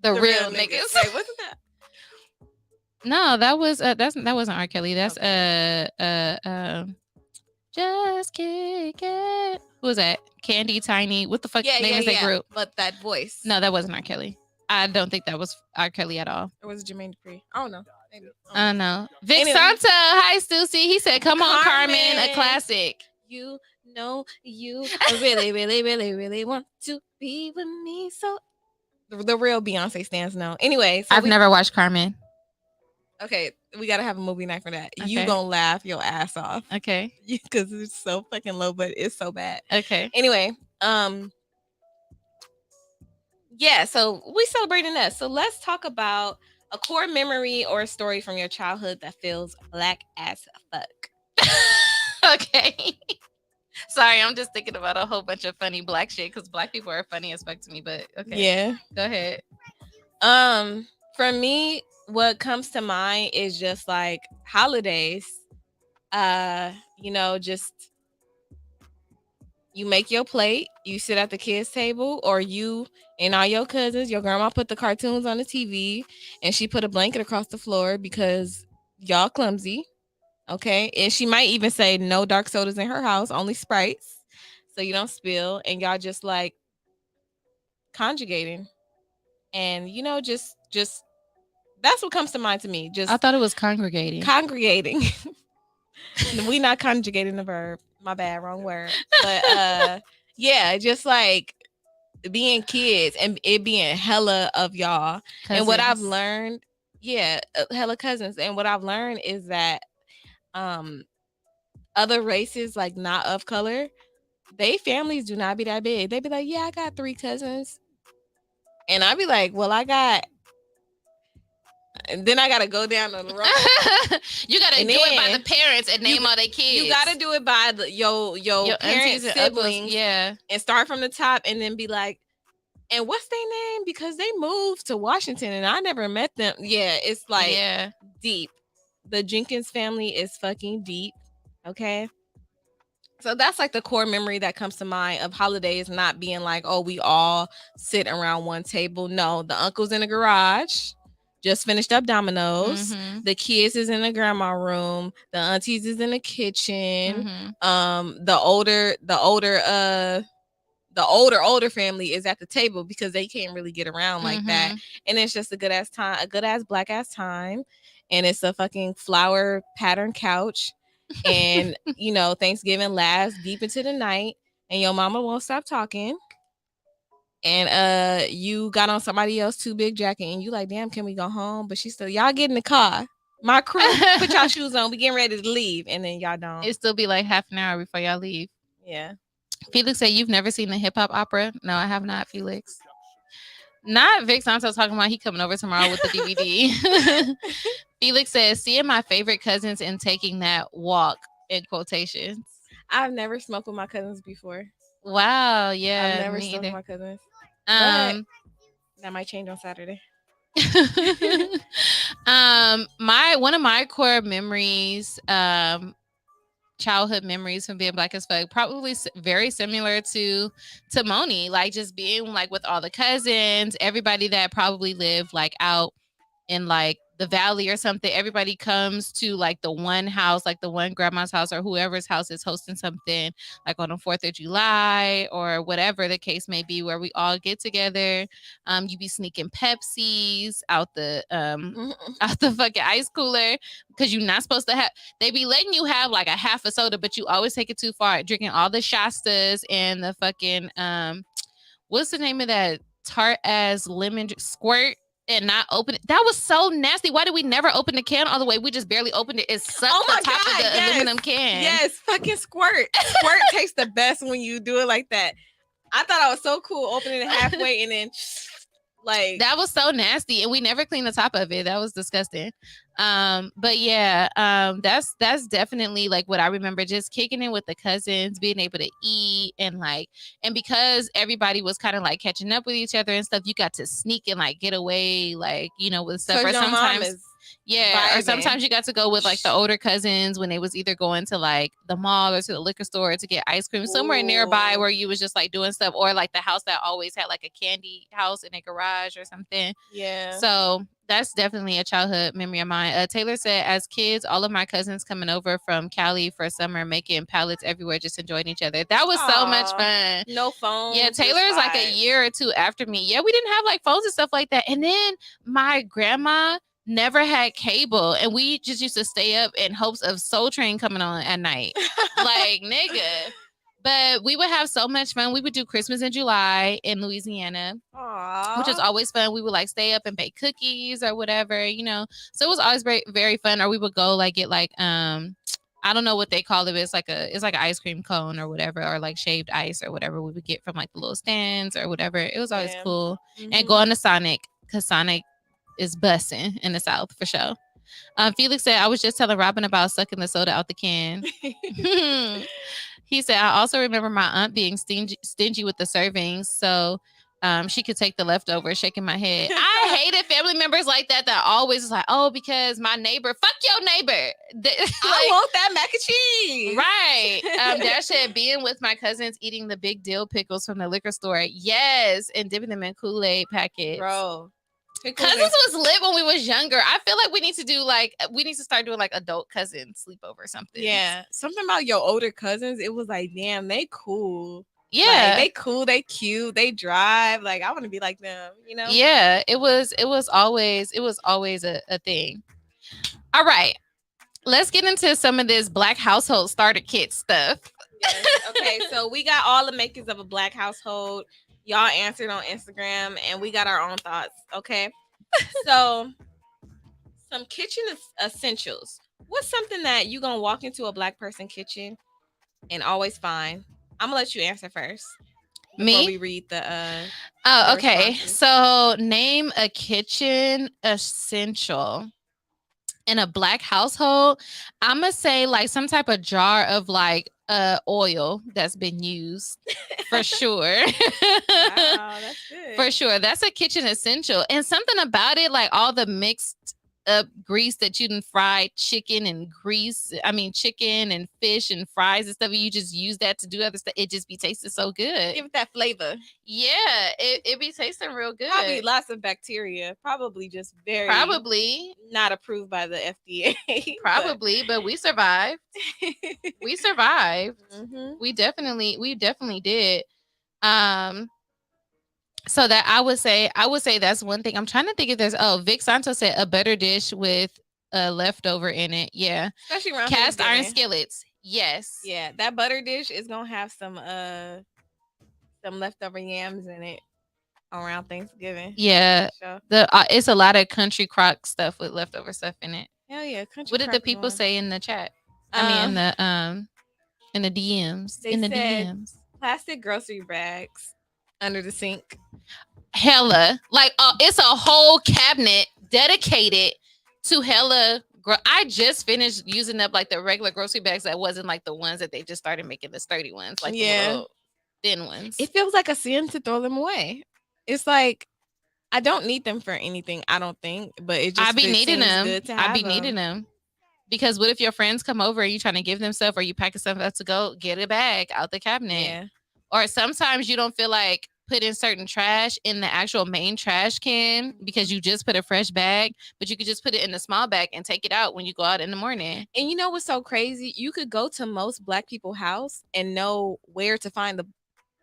the real niggas. Wait, wasn't that? No, that was that wasn't R. Kelly. That's Just Kick It. Who was that? Candy Tiny. What the fuck name is that group? But that voice. No, that wasn't R. Kelly. I don't think that was R. Kelly at all. Or was it Jermaine Dupri? I don't know. Maybe. I don't know. Vic Santa. Hi, Stussy. He said, come on, Carmen, a classic. You know you really, really, really, really want to be with me. So the real Beyonce stands now. Anyway. So I've never watched Carmen. Okay, we gotta have a movie night for that. Okay. You gonna laugh your ass off. Okay. Because it's so fucking low, but it's so bad. Okay. Anyway, yeah, so we celebrating us. So let's talk about a core memory or a story from your childhood that feels Black as fuck. Okay. Sorry, I'm just thinking about a whole bunch of funny Black shit because Black people are funny as fuck to me, but okay. Yeah. Go ahead. For me, what comes to mind is just like holidays. You know, just you make your plate, you sit at the kids' table, or you and all your cousins, your grandma put the cartoons on the TV and she put a blanket across the floor because y'all clumsy. Okay. And she might even say no dark sodas in her house, only Sprites, so you don't spill, and y'all just like conjugating. And you know, just that's what comes to mind to me. Just I thought it was congregating. Congregating. We not conjugating the verb. My bad, wrong word. But yeah, just like being kids and it being hella of y'all. Cousins. And what I've learned, hella cousins. And what I've learned is that other races, like not of color, they families do not be that big. They be like, yeah, I got 3 cousins. And I be like, well, and then I gotta go down the road. You gotta do it by the parents and name all their kids. You gotta do it by your parents, siblings, and start from the top, and then be like, and what's their name? Because they moved to Washington, and I never met them. Yeah, it's like deep. The Jenkins family is fucking deep. Okay. So that's like the core memory that comes to mind of holidays not being like, oh, we all sit around one table. No, the uncle's in the garage, just finished up dominoes. Mm-hmm. The kids is in the grandma room. The aunties is in the kitchen. Mm-hmm. The older family is at the table because they can't really get around like that. And it's just a good ass black ass time. And it's a fucking flower pattern couch. And Thanksgiving lasts deep into the night, and your mama won't stop talking. And you got on somebody else too big jacket, and you like, damn, can we go home? But she still, y'all get in the car. My crew, put y'all shoes on. We getting ready to leave, and then y'all don't. It still be like half an hour before y'all leave. Yeah. Felix said, "You've never seen the hip hop opera?" No, I have not, Felix. Not Vic Santo talking about he coming over tomorrow with the DVD. Felix says, seeing my favorite cousins and taking that walk in quotations. I've never smoked with my cousins before. Wow, yeah. I've never smoked with my cousins. That might change on Saturday. One of my core memories, childhood memories from being Black as fuck, probably very similar to Moni, like just being like with all the cousins, everybody that probably lived like out in like the valley or something. Everybody comes to like the one house, like the one grandma's house or whoever's house is hosting something like on the 4th of July or whatever the case may be, where we all get together. You be sneaking Pepsis out the fucking ice cooler because you're not supposed to have. They be letting you have like a half a soda, but you always take it too far. Drinking all the Shastas and the fucking what's the name of that tart ass lemon squirt? And not open it. That was so nasty. Why did we never open the can all the way? We just barely opened it. It sucked the top of the aluminum can. Yes, fucking squirt. Squirt tastes the best when you do it like that. I thought I was so cool opening it halfway and then like that was so nasty, and we never cleaned the top of it. That was disgusting. But yeah, that's definitely like what I remember, just kicking in with the cousins, being able to eat and because everybody was kind of like catching up with each other and stuff, you got to sneak and like get away, like, with stuff. Or sometimes or sometimes you got to go with like the older cousins when they was either going to like the mall or to the liquor store to get ice cream somewhere nearby where you was just like doing stuff, or like the house that always had like a candy house in a garage or something. Yeah. So that's definitely a childhood memory of mine. Taylor said, as kids, all of my cousins coming over from Cali for summer, making pallets everywhere, just enjoying each other. That was so much fun. No phones. Yeah, Taylor's like a year or two after me. Yeah, we didn't have like phones and stuff like that. And then my grandma never had cable, and we just used to stay up in hopes of Soul Train coming on at night. Like, nigga. But we would have so much fun. We would do Christmas in July in Louisiana, which was always fun. We would like stay up and bake cookies or whatever, So it was always very, very fun. Or we would go like get like I don't know what they call it. It's like an ice cream cone or whatever, or like shaved ice or whatever we would get from like the little stands or whatever. It was always cool. And going to Sonic, because Sonic is bussing in the South for sure. Felix said, I was just telling Robin about sucking the soda out the can. He said, I also remember my aunt being stingy with the servings, so she could take the leftovers, shaking my head. I hated family members like that always is like, oh, because my neighbor, fuck your neighbor. I want that mac and cheese. Right. Dad said, being with my cousins, eating the big dill pickles from the liquor store. Yes. And dipping them in Kool-Aid packets. Bro. Cousins was lit when we was younger. I feel like we need to start doing like adult cousin sleepover or something. Yeah, something about your older cousins. It was like, damn, they cool. Yeah, like, they cool, they cute, they drive. Like, I want to be like them. Yeah, it was always a thing. All right, let's get into some of this Black household starter kit stuff. Yes. Okay, so we got all the makings of a Black household. Y'all answered on Instagram, and we got our own thoughts. Okay, so some kitchen essentials. What's something that you gonna walk into a Black person kitchen and always find? I'm gonna let you answer first. Me? We read the. Oh, the okay. responses. So name a kitchen essential in a Black household. I'm gonna say like some type of jar of like oil that's been used for sure. Wow, that's good. For sure. That's a kitchen essential. And something about it, like all the mixed up grease that you done fried chicken and chicken and fish and fries and stuff. You just use that to do other stuff. It just be tasting so good. Give it that flavor. Yeah, it be tasting real good. Probably lots of bacteria. Probably just very not approved by the FDA. Probably, but we survived. We survived. Mhm. We definitely did. So that I would say that's one thing. I'm trying to think if there's Vic Santos said a butter dish with a leftover in it. Yeah. Especially around cast iron Thanksgiving. skillets. Yes. Yeah, that butter dish is gonna have some leftover yams in it around Thanksgiving. Yeah. Sure. It's a lot of country crock stuff with leftover stuff in it. Hell yeah, country. What did the crock is people one. say in the chat? I mean in the DMs. They In the said DMs. plastic grocery bags under the sink. Hella. Like it's a whole cabinet dedicated to hella. I just finished using up like the regular grocery bags that wasn't like the ones that they just started making the sturdy ones, like the little thin ones. It feels like a sin to throw them away. It's like I don't need them for anything. I don't think, but it just I be needing seems them. good to I have be them. needing them. Because what if your friends come over and you trying to give them stuff or you packing stuff up to go, get a bag out the cabinet. Yeah. Or sometimes you don't feel like putting certain trash in the actual main trash can because you just put a fresh bag, but you could just put it in a small bag and take it out when you go out in the morning. And you know what's so crazy? You could go to most Black people's house and know where to find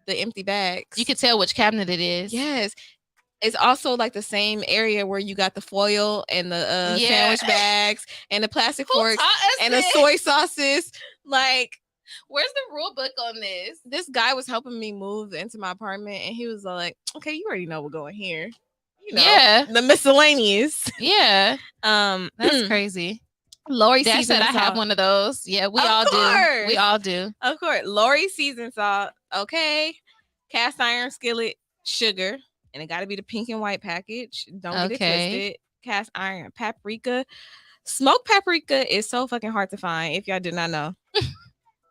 the empty bags. You could tell which cabinet it is. Yes. It's also like the same area where you got the foil and the sandwich bags and the plastic forks and the soy sauces. Like, where's the rule book on this? This guy was helping me move into my apartment, and he was like, "Okay, you already know what's going here. You know, Yeah. the miscellaneous." Yeah. That's Hmm. crazy. Lori Dad seasoned said I have salt. one of those. Yeah, we Of all do. course. We all do. Of course, Lori seasoned salt. Okay, cast iron skillet, sugar, and it got to be the pink and white package. Don't get it twisted. Cast iron paprika. Smoked paprika is so fucking hard to find. If y'all did not know.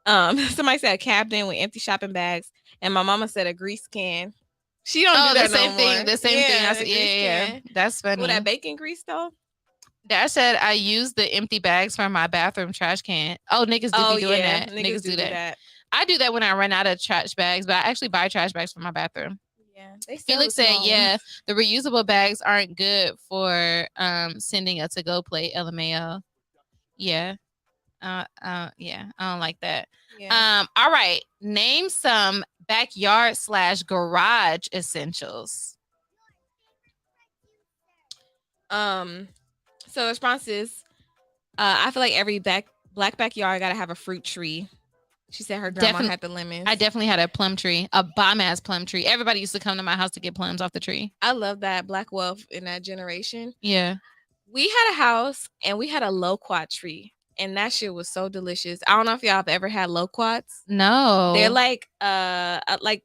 Somebody said a cabinet with empty shopping bags, and my mama said a grease can. She don't do that the same no thing. more. The same thing. I the said, grease yeah. can. That's funny. With that bacon grease though. Dad said I use the empty bags from my bathroom trash can. Oh, niggas do be doing that. Niggas do that. I do that when I run out of trash bags, but I actually buy trash bags for my bathroom. Yeah, they Felix said, yeah, the reusable bags aren't good for sending a to-go plate. LMAO. Yeah. Yeah, I don't like that. Yeah. All right. Name some backyard/garage essentials. So the response is, I feel like every black backyard gotta have a fruit tree. She said her grandma had the lemons. I definitely had a plum tree, a bomb ass plum tree. Everybody used to come to my house to get plums off the tree. I love that Black wealth in that generation. Yeah. We had a house and we had a loquat tree, and that shit was so delicious. I don't know if y'all have ever had loquats. No. They're like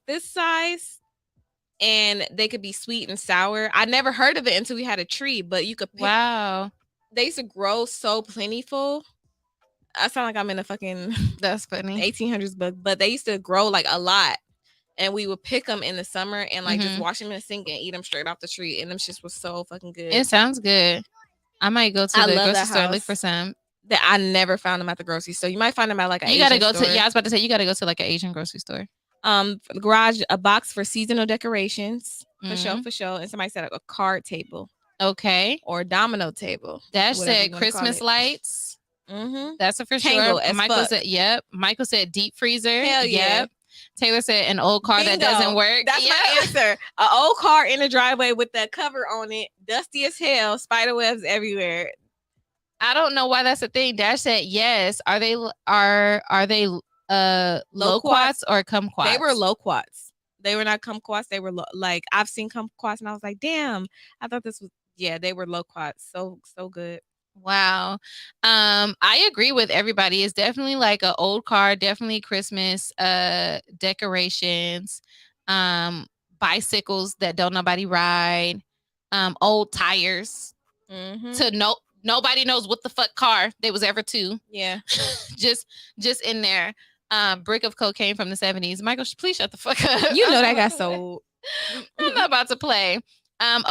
this size, and they could be sweet and sour. I never heard of it until we had a tree, but you could pick. Wow. They used to grow so plentiful. I sound like I'm in a fucking that's funny 1800s book, but they used to grow like a lot, and we would pick them in the summer and like just wash them in the sink and eat them straight off the tree, and them shits was so fucking good. It sounds good. I might go to the grocery store and look for some. That I never found them at the grocery store. You might find them at like a. You gotta go to. Yeah, I was about to say you gotta go to like an Asian grocery store. For the garage, a box for seasonal decorations for sure. And somebody said a card table. Okay. Or a domino table. Dash said Christmas lights. That's a for Tangle sure. Michael said, yep. Michael said deep freezer. Hell yeah. Yep. Taylor said an old car that doesn't work. That's my answer. An old car in the driveway with the cover on it, dusty as hell, spider webs everywhere. I don't know why that's a thing. Dash said yes. Are they loquats or kumquats? They were loquats. They were not kumquats. They were like, I've seen kumquats and I was like, damn, I thought this was, yeah, they were loquats. So good. Wow. I agree with everybody. It's definitely like an old car, definitely Christmas decorations, bicycles that don't nobody ride, old tires. To nobody knows what the fuck car they was ever to. Yeah. just in there. Brick of cocaine from the 70s. Michael, please shut the fuck up. You know that got sold. I'm not about to play.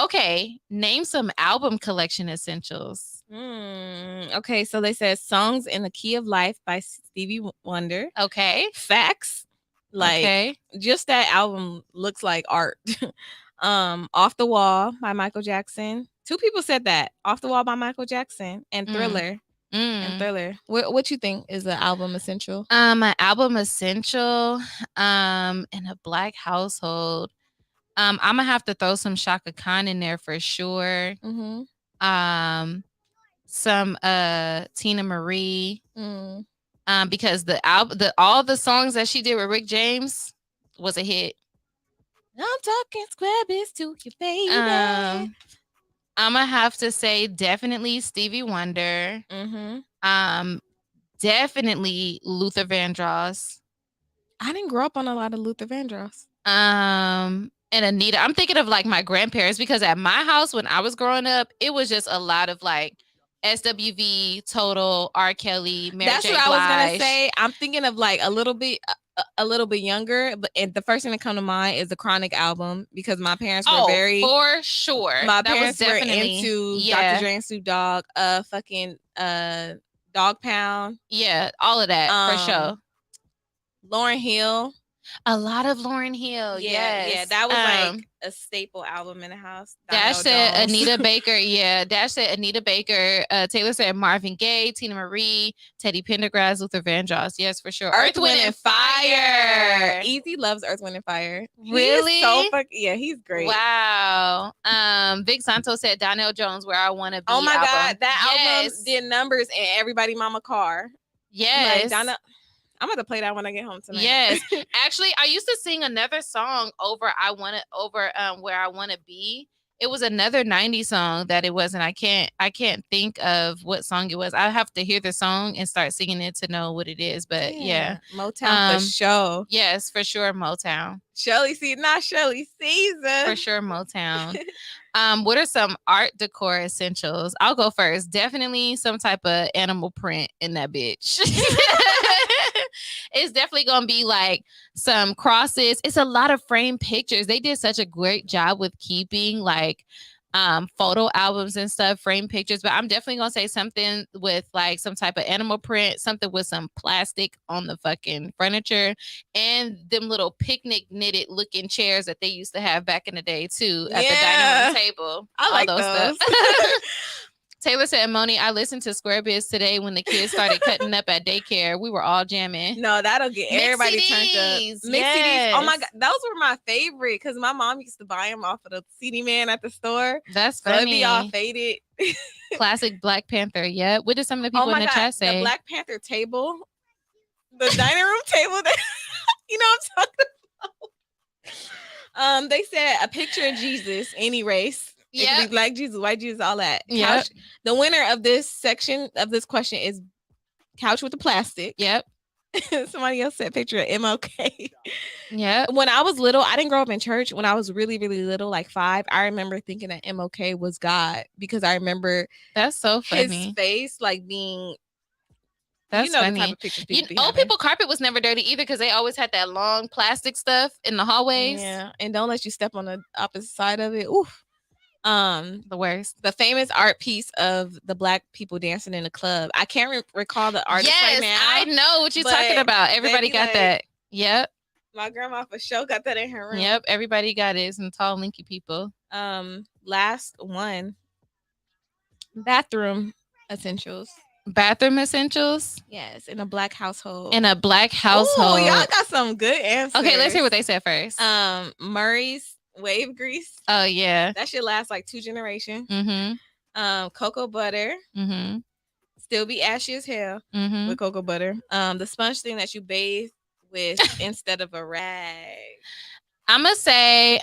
Okay. Name some album collection essentials. Okay, so they said Songs in the Key of Life by Stevie Wonder. Okay. Facts. Like just that album looks like art. Off the Wall by Michael Jackson. 2 people said that. Off the Wall by Michael Jackson and Thriller. And Thriller. What you think is an album essential? An album essential in a Black household. I'm gonna have to throw some Shaka Khan in there for sure. Some Tina Marie. Because all the songs that she did with Rick James was a hit. I'm talking squares to you, baby. I'm gonna have to say definitely Stevie Wonder. Definitely Luther Vandross. I didn't grow up on a lot of Luther Vandross. And Anita. I'm thinking of like my grandparents because at my house when I was growing up, it was just a lot of like SWV, Total, R. Kelly, Mary That's J. what Blige. I was gonna say. I'm thinking of like a little bit younger, but the first thing that come to mind is the Chronic album because my parents were very for sure. My That was parents were definitely- into yeah. Dr. Dre and Snoop Dogg, fucking Dog Pound. Yeah, all of that for sure. Lauryn Hill. A lot of Lauryn Hill. Yeah, yes. that was like a staple album in the house. Dash said Jones. Anita Baker. Yeah, Dash said Anita Baker. Taylor said Marvin Gaye, Tina Marie, Teddy Pendergrass, Luther Vandross. Yes, for sure. Earth, Wind, and Fire. Easy loves Earth, Wind, and Fire. Really? He is so yeah, he's great. Wow. Vic Santos said Donnell Jones, Where I Wanna Be. Oh my album. God, that Yes. album did numbers in Everybody Mama car. Yes. Like, Donna, I'm gonna play that when I get home tonight. Yes. Actually, I used to sing another song over Where I Wanna Be. It was another 90s song that it was, and I can't think of what song it was. I have to hear the song and start singing it to know what it is. But yeah. Motown for sure. Yes, for sure, Motown. Shelly Season. For sure, Motown. What are some art decor essentials? I'll go first. Definitely some type of animal print in that bitch. It's definitely gonna be like some crosses. It's a lot of framed pictures. They did such a great job with keeping like photo albums and stuff, framed pictures. But I'm definitely gonna say something with like some type of animal print, something with some plastic on the fucking furniture, and them little picnic knitted looking chairs that they used to have back in the day too at the dining room table. I like those. Taylor said, Moni, I listened to Square Biz today when the kids started cutting up at daycare. We were all jamming. No, that'll get everybody turned up. Mixed CDs. Oh my God. Those were my favorite because my mom used to buy them off of the CD man at the store. That's So it'd funny. be all faded. Classic Black Panther. Yeah. What did some of the people Oh my in the God. chat say? The Black Panther table. The dining room table that you know what I'm talking about. They said a picture of Jesus, any race. It could be Black Jesus, white Jesus, all that. Yep. Couch. The winner of this section of this question is couch with the plastic. Yep. Somebody else said picture of MLK. Yeah. When I was little, I didn't grow up in church. When I was really, really little, like 5, I remember thinking that MLK was God because I remember that's so his funny. face like being. That's you know funny. the type of pictures people be Old having. people carpet was never dirty either because they always had that long plastic stuff in the hallways. Yeah, and don't let you step on the opposite side of it. Oof. The worst. The famous art piece of the Black people dancing in the club. I can't recall the artist right now. I know what you're but talking about. they Everybody be got like, that. Yep. My grandma for sure got that in her room. Yep. Everybody got it. Some tall, linky people. Last one. Bathroom essentials. Bathroom essentials. Yes, in a Black household. In a Black household. Ooh, y'all got some good answers. Okay, let's hear what they said first. Murray's wave grease. Oh yeah. That should last like 2 generations. Mm-hmm. Cocoa butter. Mm-hmm. Still be ashy as hell Mm-hmm. with cocoa butter. The sponge thing that you bathe with instead of a rag. I'm gonna say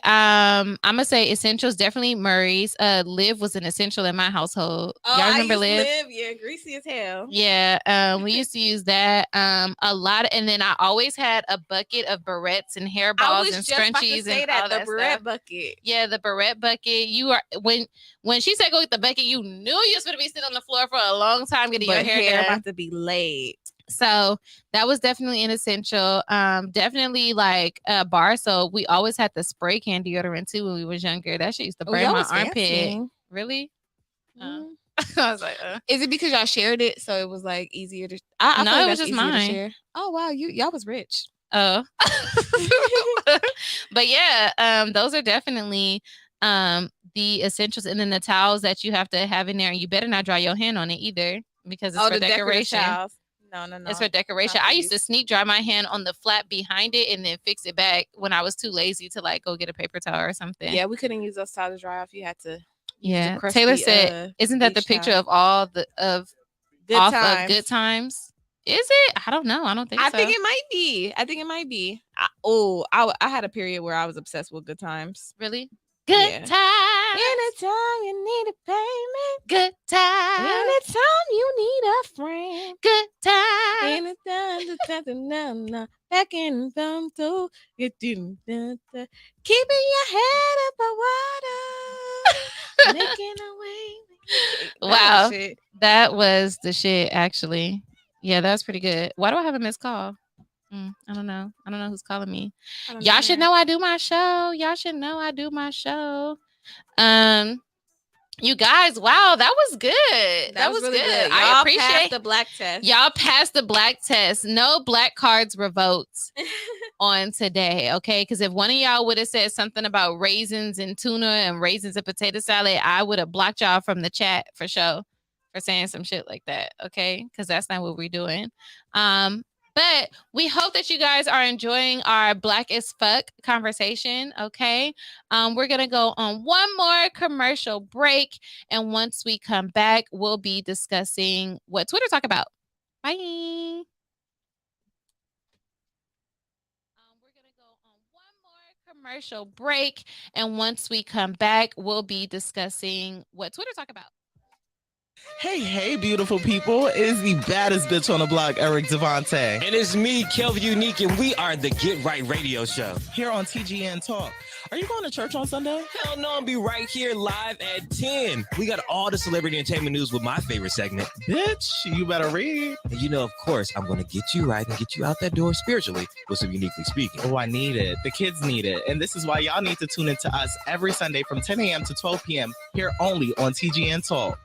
essentials, definitely Murray's. Liv was an essential in my household. Oh, Y'all remember Liv? Liv? Yeah, greasy as hell. Yeah, we used to use that a lot, and then I always had a bucket of barrettes and hair balls and scrunchies and all that barrette stuff. bucket. Yeah, the barrette bucket. You are when she said go get the bucket, you knew you was gonna be sitting on the floor for a long time getting your hair done. About to be laid. So that was definitely an essential. Definitely like a bar soap. We always had the spray can deodorant too when we was younger. That shit used to burn my armpit. Fancy. Really? Mm. I was like, Is it because y'all shared it, so it was like easier to? I no, feel like it was that's just easier to mine. share. Oh wow, y'all was rich. Oh, but yeah, those are definitely the essentials, and then the towels that you have to have in there, and you better not dry your hand on it either because it's for decoration. No. It's for decoration. I used to sneak dry my hand on the flap behind it and then fix it back when I was too lazy to like go get a paper towel or something. Yeah, we couldn't use those towels to dry off. You had to. Yeah, Taylor said, "Isn't that the picture of all the of Good Times? Is it? I don't know. I don't think so. I think it might be. I had a period where I was obsessed with Good Times. Really? Good times. Anytime you need a payment. Good times. Anytime you need a friend. Good times. Anytime back in them too. Keeping your head above water. Making a way. Wow. That was the shit, actually. Yeah, that was pretty good. Why do I have a missed call? I don't know. I don't know who's calling me. Y'all should know I do my show. You guys, wow, that was good. That was really good. I appreciate the black test. Y'all passed the black test. No black cards revoked on today, okay? Because if one of y'all would have said something about raisins and tuna and raisins and potato salad, I would have blocked y'all from the chat for sure for saying some shit like that, okay? Because that's not what we're doing. But we hope that you guys are enjoying our Black as Fuck conversation, okay? We're going to go on one more commercial break. And once we come back, we'll be discussing what Twitter talk about. Bye. We're going to go on one more commercial break. And once we come back, we'll be discussing what Twitter talk about. Hey, beautiful people. It is the baddest bitch on the block, Eric Devontae. And it's me, Kelvin Unique, and we are the Get Right Radio Show. Here on TGN Talk. Are you going to church on Sunday? Hell no, I'll be right here live at 10. We got all the celebrity entertainment news with my favorite segment. Bitch, you better read. And you know, of course, I'm going to get you right and get you out that door spiritually with some Uniquely Speaking. Oh, I need it. The kids need it. And this is why y'all need to tune in to us every Sunday from 10 a.m. to 12 p.m. here only on TGN Talk.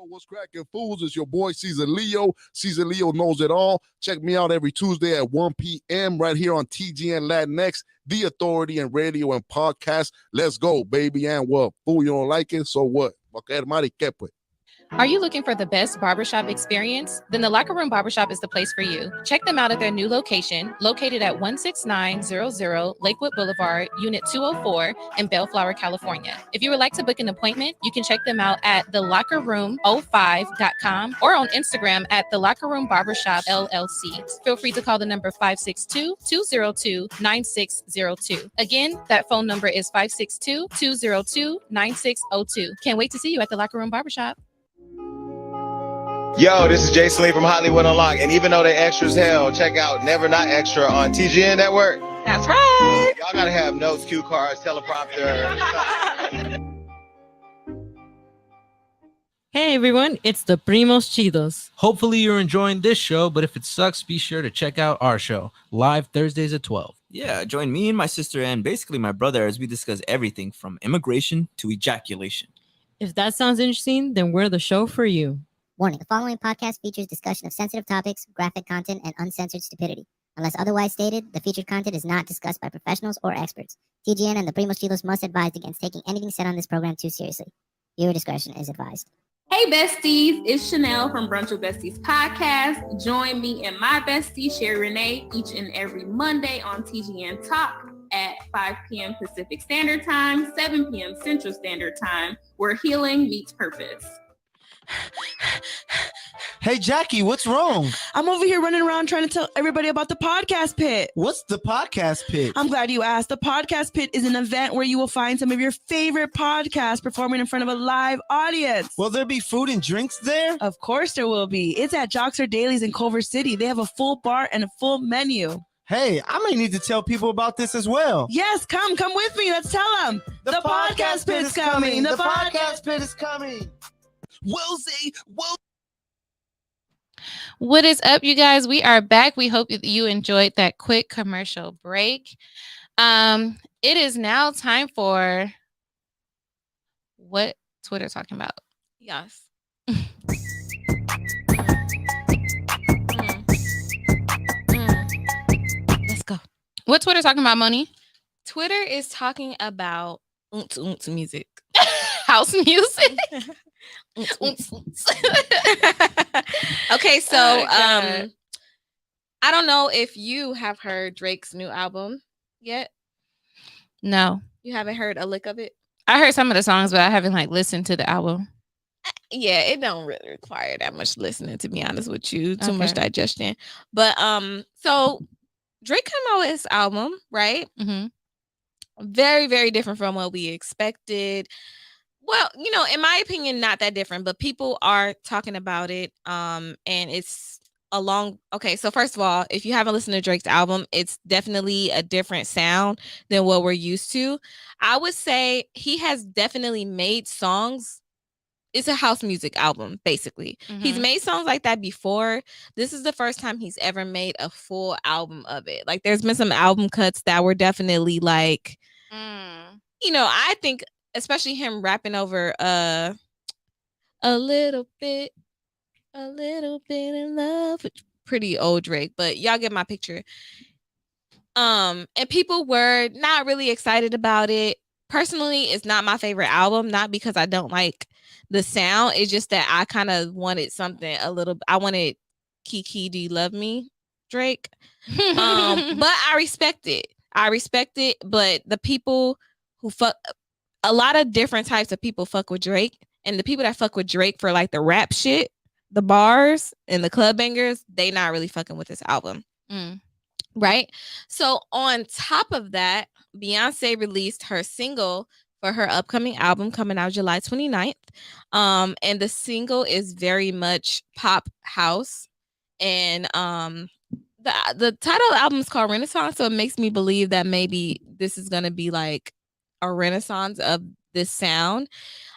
What's cracking, fools? It's your boy Caesar Leo. Caesar Leo knows it all. Check me out every Tuesday at 1 p.m. right here on TGN Latinx, the authority in radio and podcast. Let's go, baby. And what? Fool, you don't like it? So what? Are you looking for the best barbershop experience? Then the Locker Room Barbershop is the place for you. Check them out at their new location, located at 16900 Lakewood Boulevard, Unit 204 in Bellflower, California. If you would like to book an appointment, you can check them out at thelockerroom05.com or on Instagram at The Locker Room Barbershop LLC. Feel free to call the number 562-202-9602. Again, that phone number is 562-202-9602. Can't wait to see you at the Locker Room Barbershop. Yo, this is Jason Lee from Hollywood Unlocked, and even though they extra as hell, check out Never Not Extra on TGN Network. That's right. Y'all gotta have notes, cue cards, teleprompter. Hey everyone, it's the Primos Chidos. Hopefully you're enjoying this show, but if it sucks, be sure to check out our show, live Thursdays at 12. Yeah, join me and my sister and basically my brother as we discuss everything from immigration to ejaculation. If that sounds interesting, then we're the show for you. Warning, the following podcast features discussion of sensitive topics, graphic content, and uncensored stupidity. Unless otherwise stated, the featured content is not discussed by professionals or experts. TGN and the Primos Chidos must advise against taking anything said on this program too seriously. Viewer discretion is advised. Hey besties, it's Chanel from Brunch with Besties podcast. Join me and my bestie, Sherry Renee, each and every Monday on TGN Talk at 5 p.m. Pacific Standard Time, 7 p.m. Central Standard Time, where healing meets purpose. Hey, Jackie, what's wrong? I'm over here running around trying to tell everybody about the Podcast Pit. What's the Podcast Pit? I'm glad you asked. The Podcast Pit is an event where you will find some of your favorite podcasts performing in front of a live audience. Will there be food and drinks there? Of course there will be. It's at Joxer Dailies in Culver City. They have a full bar and a full menu. Hey, I may need to tell people about this as well. Yes, come with me. Let's tell them. The Podcast Pit is coming. The Podcast Pit is coming. What is up, you guys? We are back. We hope you enjoyed that quick commercial break. It is now time for what Twitter's talking about. Yes. Let's go. What Twitter talking about, Moni? Twitter is talking about music. House music. Okay, so I don't know if you have heard Drake's new album yet. No. You haven't heard a lick of it? I heard some of the songs, but I haven't listened to the album. Yeah, it don't really require that much listening, to be honest with you. Too much digestion. But so Drake came out with his album, right? Mm-hmm. Very, very different from what we expected. Well, in my opinion, not that different, but people are talking about it. And it's okay, so first of all, if you haven't listened to Drake's album, it's definitely a different sound than what we're used to. I would say he has definitely made songs. It's a house music album, basically. Mm-hmm. He's made songs like that before. This is the first time he's ever made a full album of it. Like, there's been some album cuts that were definitely like, I think, especially him rapping over a little bit in love, which pretty old Drake, but y'all get my picture. And people were not really excited about it. Personally, it's not my favorite album, not because I don't like the sound. It's just that I kind of wanted something I wanted Kiki, Do You Love Me, Drake. But I respect it. But the people who a lot of different types of people fuck with Drake, and the people that fuck with Drake for like the rap shit, the bars and the club bangers, they not really fucking with this album. Right? So on top of that, Beyonce released her single for her upcoming album coming out July 29th. And the single is very much pop house. And the title of the album is called Renaissance, so it makes me believe that maybe this is going to be like a renaissance of this sound.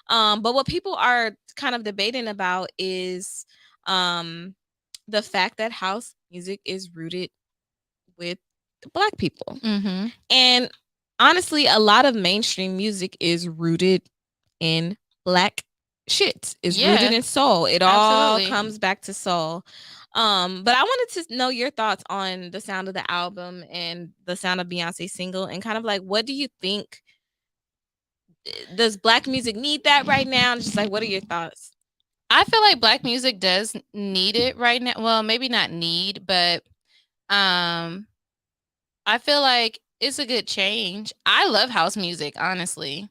But what people are kind of debating about is the fact that house music is rooted with Black people. Mm-hmm. And honestly, a lot of mainstream music is rooted in Black shit. It's rooted in soul. It all comes back to soul. But I wanted to know your thoughts on the sound of the album and the sound of Beyonce's single, and kind of like, what do you think? Does Black music need that right now? And just like, what are your thoughts? I feel like Black music does need it right now. Well, maybe not need, but I feel like it's a good change. I love house music, honestly.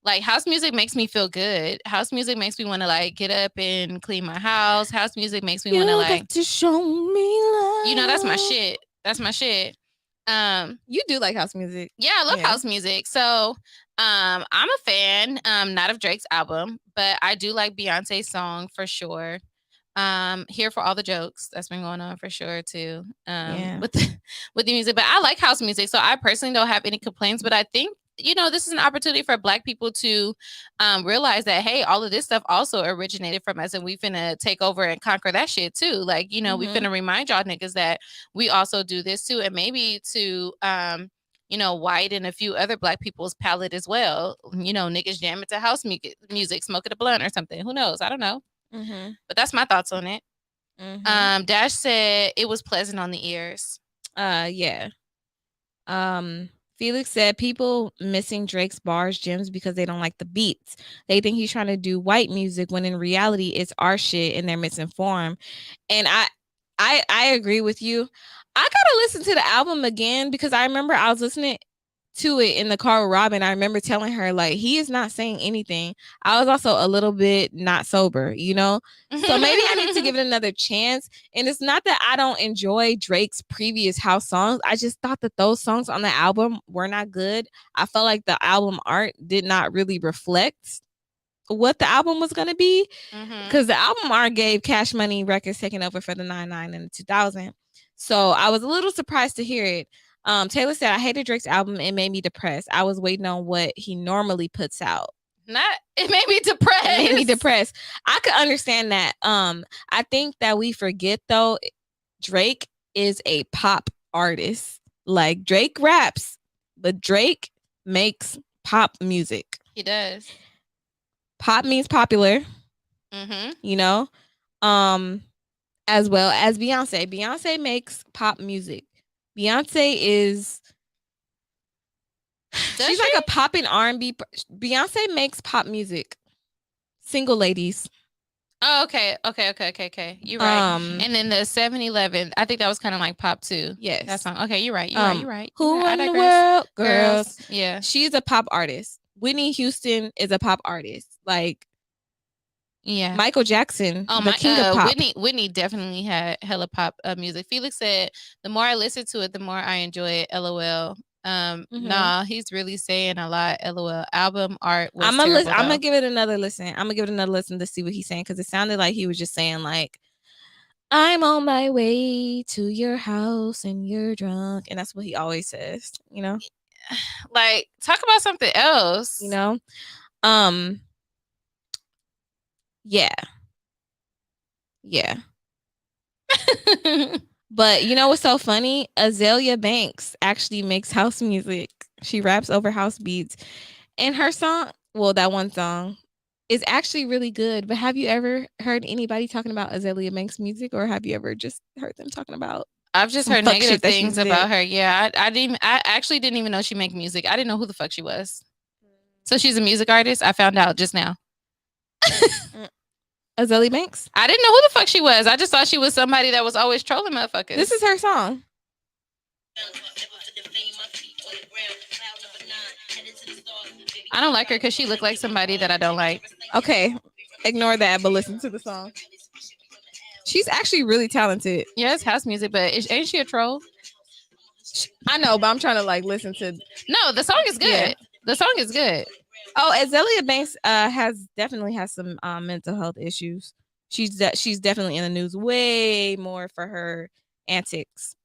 Like, house music makes me feel good. House music makes me want to like get up and clean my house. House music makes me want to like to show me love. That's my shit. That's my shit. You do like house music. Yeah, I love house music. So I'm a fan, not of Drake's album, but I do like Beyonce's song for sure. Here for all the jokes that's been going on for sure too. With the music. But I like house music, so I personally don't have any complaints. But I think this is an opportunity for Black people to realize that, hey, all of this stuff also originated from us, and we finna take over and conquer that shit too. Like, we finna remind y'all niggas that we also do this too, and maybe to widen a few other Black people's palette as well. Niggas jamming to house music, smoking a blunt or something. Who knows? I don't know. Mm-hmm. But that's my thoughts on it. Mm-hmm. Dash said it was pleasant on the ears. Yeah. Felix said people missing Drake's bars, gems, because they don't like the beats. They think he's trying to do white music when in reality it's our shit and they're misinformed. And I agree with you. I gotta listen to the album again because I remember I was listening to it in the car with Robin. I remember telling her, like, he is not saying anything. I was also a little bit not sober, you know? So maybe I need to give it another chance. And it's not that I don't enjoy Drake's previous house songs. I just thought that those songs on the album were not good. I felt like the album art did not really reflect what the album was going to be. Because the album art gave Cash Money Records taking over for the 99 and the 2000. So I was a little surprised to hear it. Taylor said, I hated Drake's album. It made me depressed. I was waiting on what he normally puts out. It made me depressed. It made me depressed. I could understand that. I think that we forget, though, Drake is a pop artist. Like, Drake raps, but Drake makes pop music. He does. Pop means popular. You know? As well as Beyonce. Beyonce makes pop music. Beyonce is she's like a poppin' R&B. Beyonce makes pop music. Single ladies. Oh, okay. You're right. And then the 7-Eleven, I think that was kind of like pop too. Yes. That song. Okay, you're right. You're right. Who Run the World? Girls. Yeah. She's a pop artist. Whitney Houston is a pop artist. Like, yeah, Michael Jackson, the king of pop. Whitney definitely had hella pop music. Felix said, the more I listen to it, the more I enjoy it. LOL. Nah, he's really saying a lot. LOL. Album art was I'm gonna give it another listen. I'm gonna give it another listen to see what he's saying, because it sounded like he was just saying, like, I'm on my way to your house and you're drunk, and that's what he always says, you know? Like, talk about something else, you know? Yeah. But you know what's so funny? Azalea Banks actually makes house music. She raps over house beats. And her song, well, that one song, is actually really good. But have you ever heard anybody talking about Azalea Banks music, or have you ever just heard them talking about? I've just heard negative things about her. Yeah, I actually didn't even know she make music. I didn't know who the fuck she was. So she's a music artist? I found out just now. Azalea Banks? I didn't know who the fuck she was. I just thought she was somebody that was always trolling motherfuckers. This is her song. I don't like her because she looked like somebody that I don't like. Okay, ignore that, but listen to the song. She's actually really talented. Yeah, it's house music, but ain't she a troll? I know, but I'm trying to like listen to. No, the song is good. Yeah. The song is good. Oh, Azalea Banks definitely has some mental health issues. She's definitely in the news way more for her antics.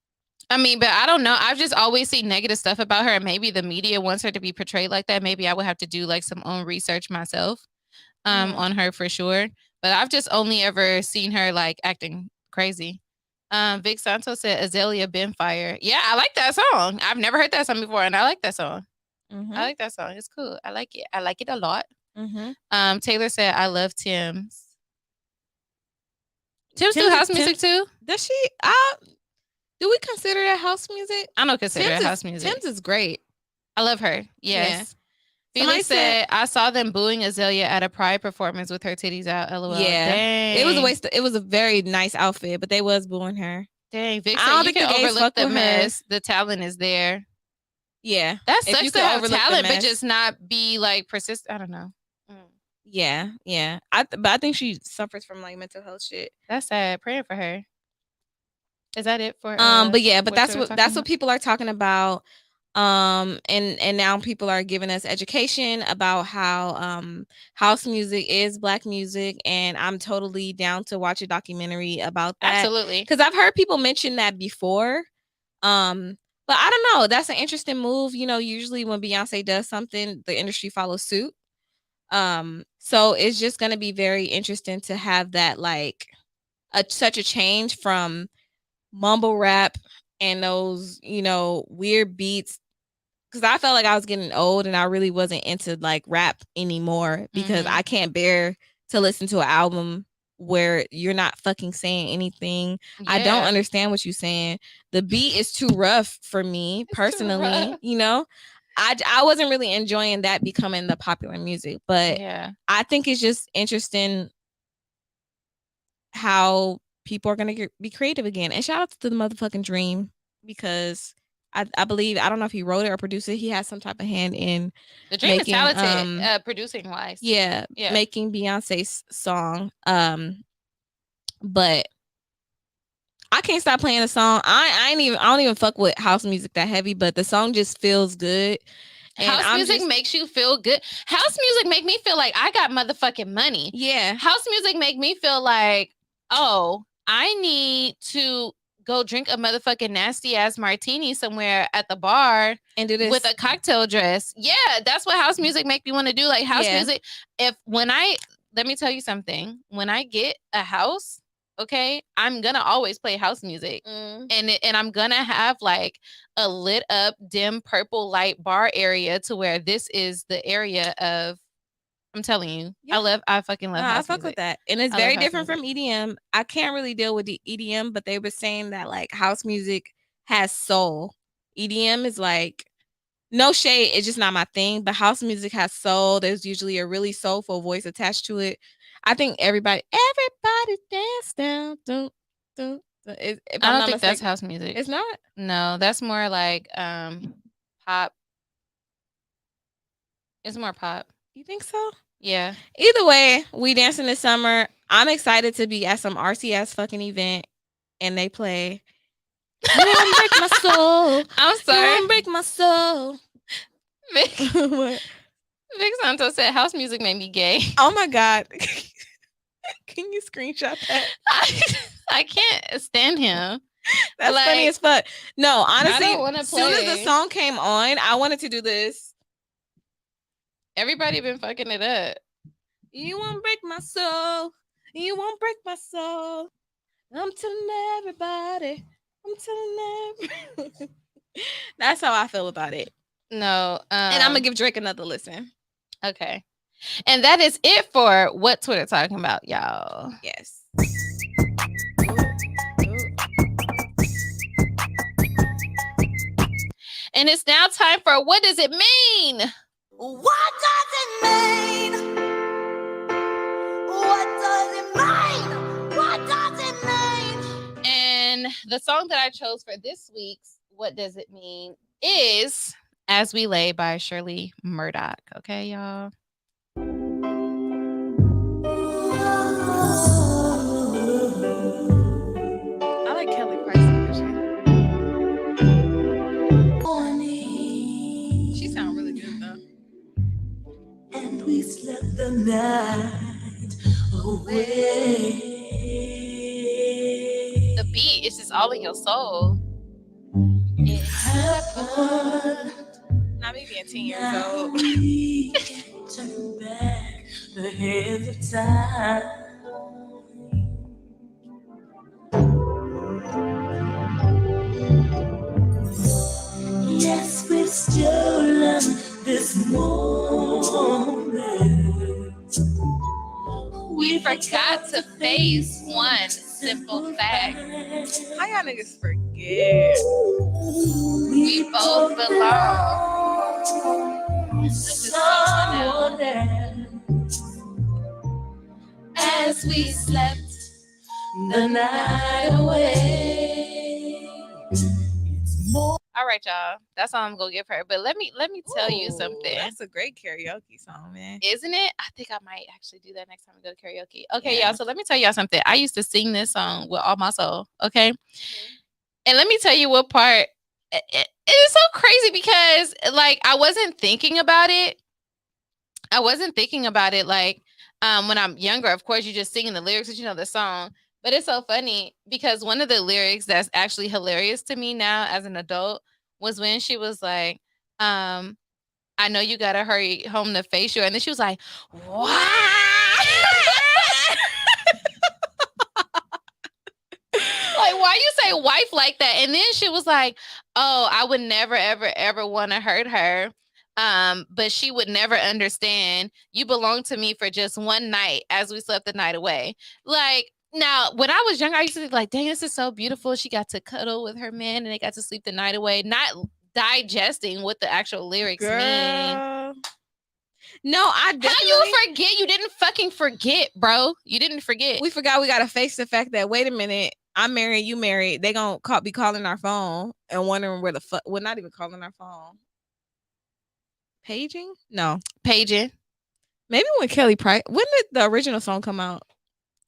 I mean, but I don't know. I've just always seen negative stuff about her, and maybe the media wants her to be portrayed like that. Maybe I would have to do like some own research myself on her for sure. But I've just only ever seen her like acting crazy. Vic Santos said Azalea been fire. Yeah, I like that song. I've never heard that song before, and I like that song. I like that song. It's cool. I like it. I like it a lot. Taylor said, I love Tim's. Tim's do house music too? Does she? Do we consider that house music? I don't consider it house music. Tim's is great. I love her. Yes. Yeah. Felix said, I saw them booing Azalea at a Pride performance with her titties out. LOL. Yeah. Dang. It was a waste. It was a very nice outfit, but they was booing her. Dang. Vic said, you can overlook the mess. The talent is there. Yeah. That sucks to have talent, but just not be like persistent. I don't know. Yeah. But I think she suffers from like mental health shit. That's sad. Praying for her. Is that it for but yeah, but that's what people are talking about. And now people are giving us education about how house music is Black music, and I'm totally down to watch a documentary about that. Absolutely. Because I've heard people mention that before. But I don't know. That's an interesting move. You know, usually when Beyonce does something, the industry follows suit. So it's just going to be very interesting to have that, like, such a change from mumble rap and those, you know, weird beats. Because I felt like I was getting old and I really wasn't into, like, rap anymore, because I can't bear to listen to an album where you're not fucking saying anything. Yeah. I don't understand what you're saying. The beat is too rough for me personally, you know? I wasn't really enjoying that becoming the popular music, but yeah, I think it's just interesting how people are going to be creative again. And shout out to the motherfucking Dream, because I believe, I don't know if he wrote it or produced it. He has some type of hand in The Dream making, is talented, producing wise. Yeah, making Beyonce's song. But I can't stop playing the song. I don't even fuck with house music that heavy, but the song just feels good. And House music makes you feel good. House music make me feel like I got motherfucking money. Yeah. House music make me feel like, oh, I need to go drink a motherfucking nasty ass martini somewhere at the bar and do this with a cocktail dress. Yeah, that's what house music make me want to do. Like house music. Let me tell you something. When I get a house, okay, I'm gonna always play house music, and I'm gonna have like a lit up dim purple light bar area to where this is the area of. I'm telling you, I fucking love. I fuck with that, and it's very different from EDM. I can't really deal with the EDM, but they were saying that like house music has soul. EDM is like no shade, it's just not my thing. But house music has soul. There's usually a really soulful voice attached to it. I think everybody dance down. I don't think that's house music. It's not. No, that's more like pop. It's more pop. You think so? Yeah. Either way, we dancing this summer. I'm excited to be at some RCS fucking event, and they play. You won't break my soul. I'm sorry. You won't break my soul. What? Vic Santos said house music made me gay. Oh my God. Can you screenshot that? I can't stand him. That's like, funny as fuck. No, honestly, as soon as the song came on, I wanted to do this. Everybody been fucking it up. You won't break my soul. You won't break my soul. I'm telling everybody. I'm telling everybody. That's how I feel about it. No. And I'm going to give Drake another listen. Okay. And that is it for What Twitter Talking About, y'all. Yes. And it's now time for What Does It Mean? What does it mean? What does it mean? What does it mean? And the song that I chose for this week's What Does It Mean is As We Lay by Shirley Murdoch. Okay, y'all? I like Kelly Price's version. She sounds really good though. And we slept the night away. The beat is just all in your soul. It happened. Not me being 10 years old. We can't turn back the hands of time. Yes, we've stolen this moment. We forgot to face one simple fact. How y'all niggas forget? We both belong to someone else. As we slept the night away. All right, y'all. That's all I'm gonna give her. But let me tell you something. That's a great karaoke song, man. Isn't it? I think I might actually do that next time we go to karaoke. Okay, y'all. So let me tell y'all something. I used to sing this song with all my soul. Okay. And let me tell you what part. It is so crazy because like I wasn't thinking about it. Like when I'm younger, of course, you're just singing the lyrics because you know the song. But it's so funny because one of the lyrics that's actually hilarious to me now as an adult was when she was like, I know you gotta hurry home to face you. And then she was like, what? Like, why you say wife like that? And then she was like, oh, I would never, ever, ever want to hurt her. But she would never understand. You belong to me for just one night as we slept the night away. Like, now, when I was younger, I used to be like, dang, this is so beautiful. She got to cuddle with her man and they got to sleep the night away, not digesting what the actual lyrics mean. No, I definitely... How you forget? You didn't fucking forget, bro. You didn't forget. We forgot we got to face the fact that, wait a minute, I'm married, you married. They gonna be calling our phone and wondering where the fuck. Well, not even calling our phone. Paging? No, paging. Maybe when Kelly Price. When did the original song come out?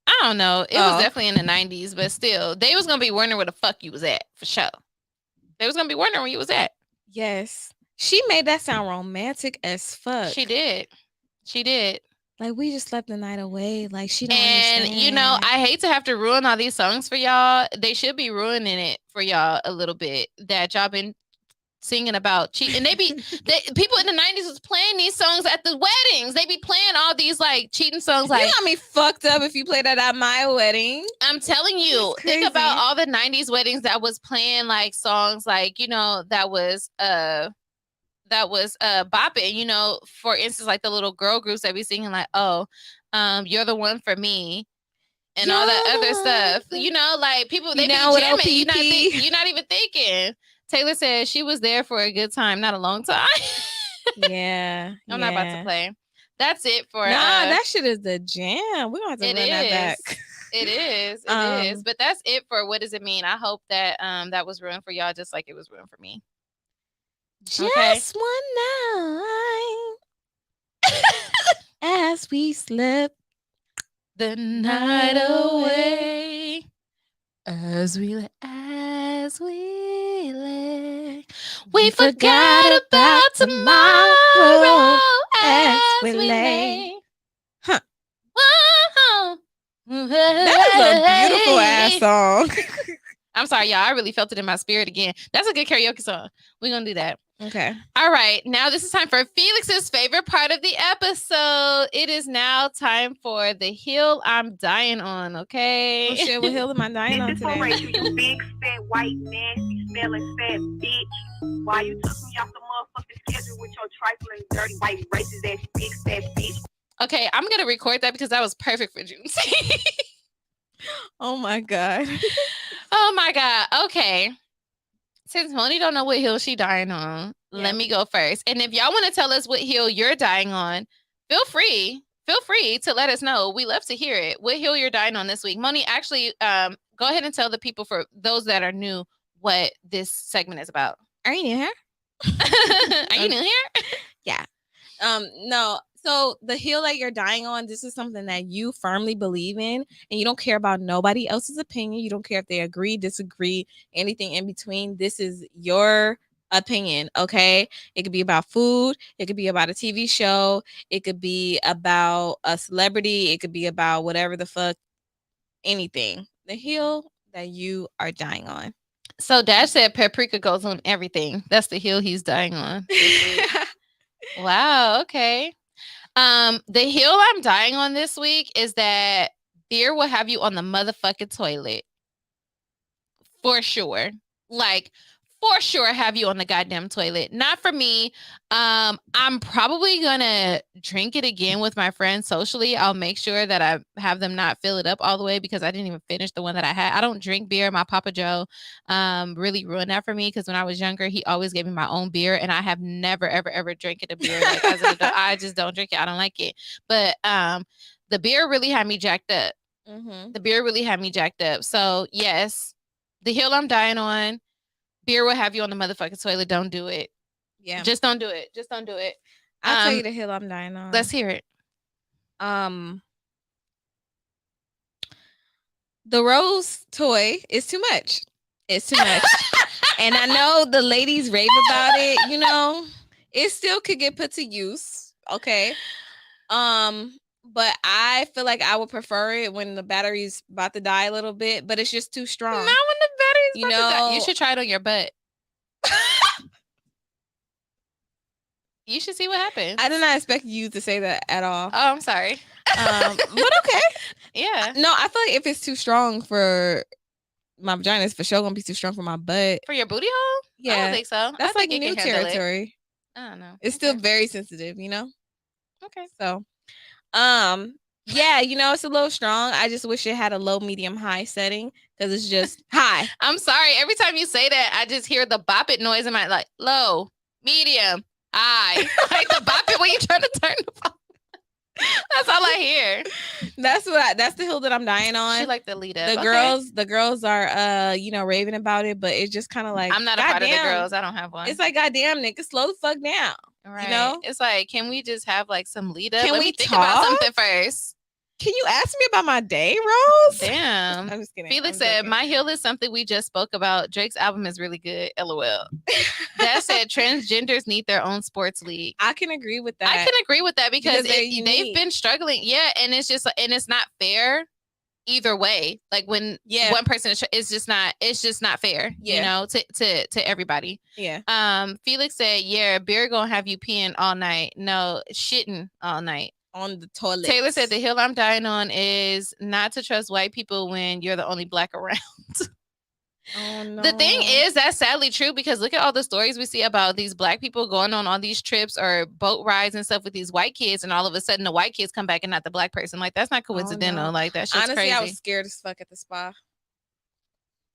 I don't know. It was definitely in the 90s, but still, they was gonna be wondering where the fuck you was at for sure. They was gonna be wondering where you was at. Yes, she made that sound romantic as fuck. She did. She did. Like, we just slept the night away. Like, she don't And understand. you know, I hate to have to ruin all these songs for y'all. They should be ruining it for y'all a little bit. That y'all been singing about cheating. And people in the 90s was playing these songs at the weddings. They be playing all these like cheating songs. Like, you got me fucked up if you play that at my wedding. I'm telling you, think about all the 90s weddings that was playing like songs like, you know, that was bopping, you know, for instance, like the little girl groups that be singing like, oh, you're the one for me. And all that other stuff, you know, like people, they be jamming. You're not even thinking. Taylor said she was there for a good time, not a long time. Yeah. I'm not about to play. That's it for that shit is the jam. We're gonna have to run that back. It is. It is. But that's it for What Does It Mean? I hope that that was ruined for y'all just like it was ruined for me. Just one night as we slept the night away, as we lay, we forgot about tomorrow as we lay. Huh. That was a beautiful ass song. I'm sorry, y'all. I really felt it in my spirit again. That's a good karaoke song. We're gonna do that. Okay. All right. Now this is time for Felix's favorite part of the episode. It is now time for the hill I'm dying on. Okay. Oh, shit, what hill am I dying on today? You big, fat, white, nasty, smelling fat bitch. Why you took me off the motherfucking schedule with your trifling, dirty, white, racist ass big, fat bitch? Okay, I'm gonna record that because that was perfect for June. Oh my god. Oh my god. Okay. Since Moni don't know what hill she dying on, let me go first. And if y'all want to tell us what hill you're dying on, feel free to let us know. We love to hear it. What hill you're dying on this week. Moni, actually, go ahead and tell the people, for those that are new, what this segment is about. Are you new here? Are you new here? Yeah. No. So the hill that you're dying on, this is something that you firmly believe in, and you don't care about nobody else's opinion. You don't care if they agree, disagree, anything in between. This is your opinion, okay? It could be about food. It could be about a TV show. It could be about a celebrity. It could be about whatever the fuck, anything. The hill that you are dying on. So Dash said paprika goes on everything. That's the hill he's dying on. Wow, okay. The hill I'm dying on this week is that beer will have you on the motherfucking toilet. For sure. Like, for sure have you on the goddamn toilet. Not for me. I'm probably gonna drink it again with my friends socially. I'll make sure that I have them not fill it up all the way because I didn't even finish the one that I had. I don't drink beer. My Papa Joe really ruined that for me because when I was younger, he always gave me my own beer, and I have never, ever drank a beer. Like, as an adult, I just don't drink it. I don't like it. But the beer really had me jacked up. Mm-hmm. The beer really had me jacked up. So yes, the hill I'm dying on. Beer will have you on the motherfucking toilet. Don't do it. Yeah. Just don't do it. Just don't do it. I'll tell you the hill I'm dying on. Let's hear it. The rose toy is too much. It's too much. And I know the ladies rave about it, you know. It still could get put to use. Okay. But I feel like I would prefer it when the battery's about to die a little bit, but it's just too strong. Not when the battery's about to die. You should try it on your butt. You should see what happens. I did not expect you to say that at all. Oh, I'm sorry. But okay. Yeah. No, I feel like if it's too strong for my vagina, it's for sure gonna be too strong for my butt. For your booty hole? Yeah. I don't think so. That's I like think new territory. I don't know. It's still very sensitive, you know? Okay. So yeah, you know, it's a little strong. I just wish it had a low, medium, high setting because it's just high. I'm sorry. Every time you say that, I just hear the bop it noise in my like low, medium, high. Like the bop it when you're trying to turn the phone. That's all I hear. That's the hill that I'm dying on. She like the lead up. The girls are raving about it, but it's just kind of like, I'm not a part of the girls. I don't have one. It's like, goddamn, nigga, slow the fuck down. Right. You know? It's like, can we just have like some lead up? Can Let we me think talk about something first. Can you ask me about my day, Rose? Damn. I'm just kidding. Felix said, my hill is something we just spoke about. Drake's album is really good. LOL. That said, transgenders need their own sports league. I can agree with that. I can agree with that because they've been struggling. Yeah. And it's just, and it's not fair either way. Like when one person is, it's just not fair, you know, to everybody. Yeah. Felix said, yeah, beer gonna have you peeing all night. No, shitting all night. On the toilet. Taylor said the hill I'm dying on is not to trust white people when you're the only black around. Oh, no. The thing is, that's sadly true because look at all the stories we see about these black people going on all these trips or boat rides and stuff with these white kids, and all of a sudden the white kids come back and not the black person. Like, that's not coincidental. Oh, no. Like, that shit's honestly crazy. I was scared as fuck at the spa.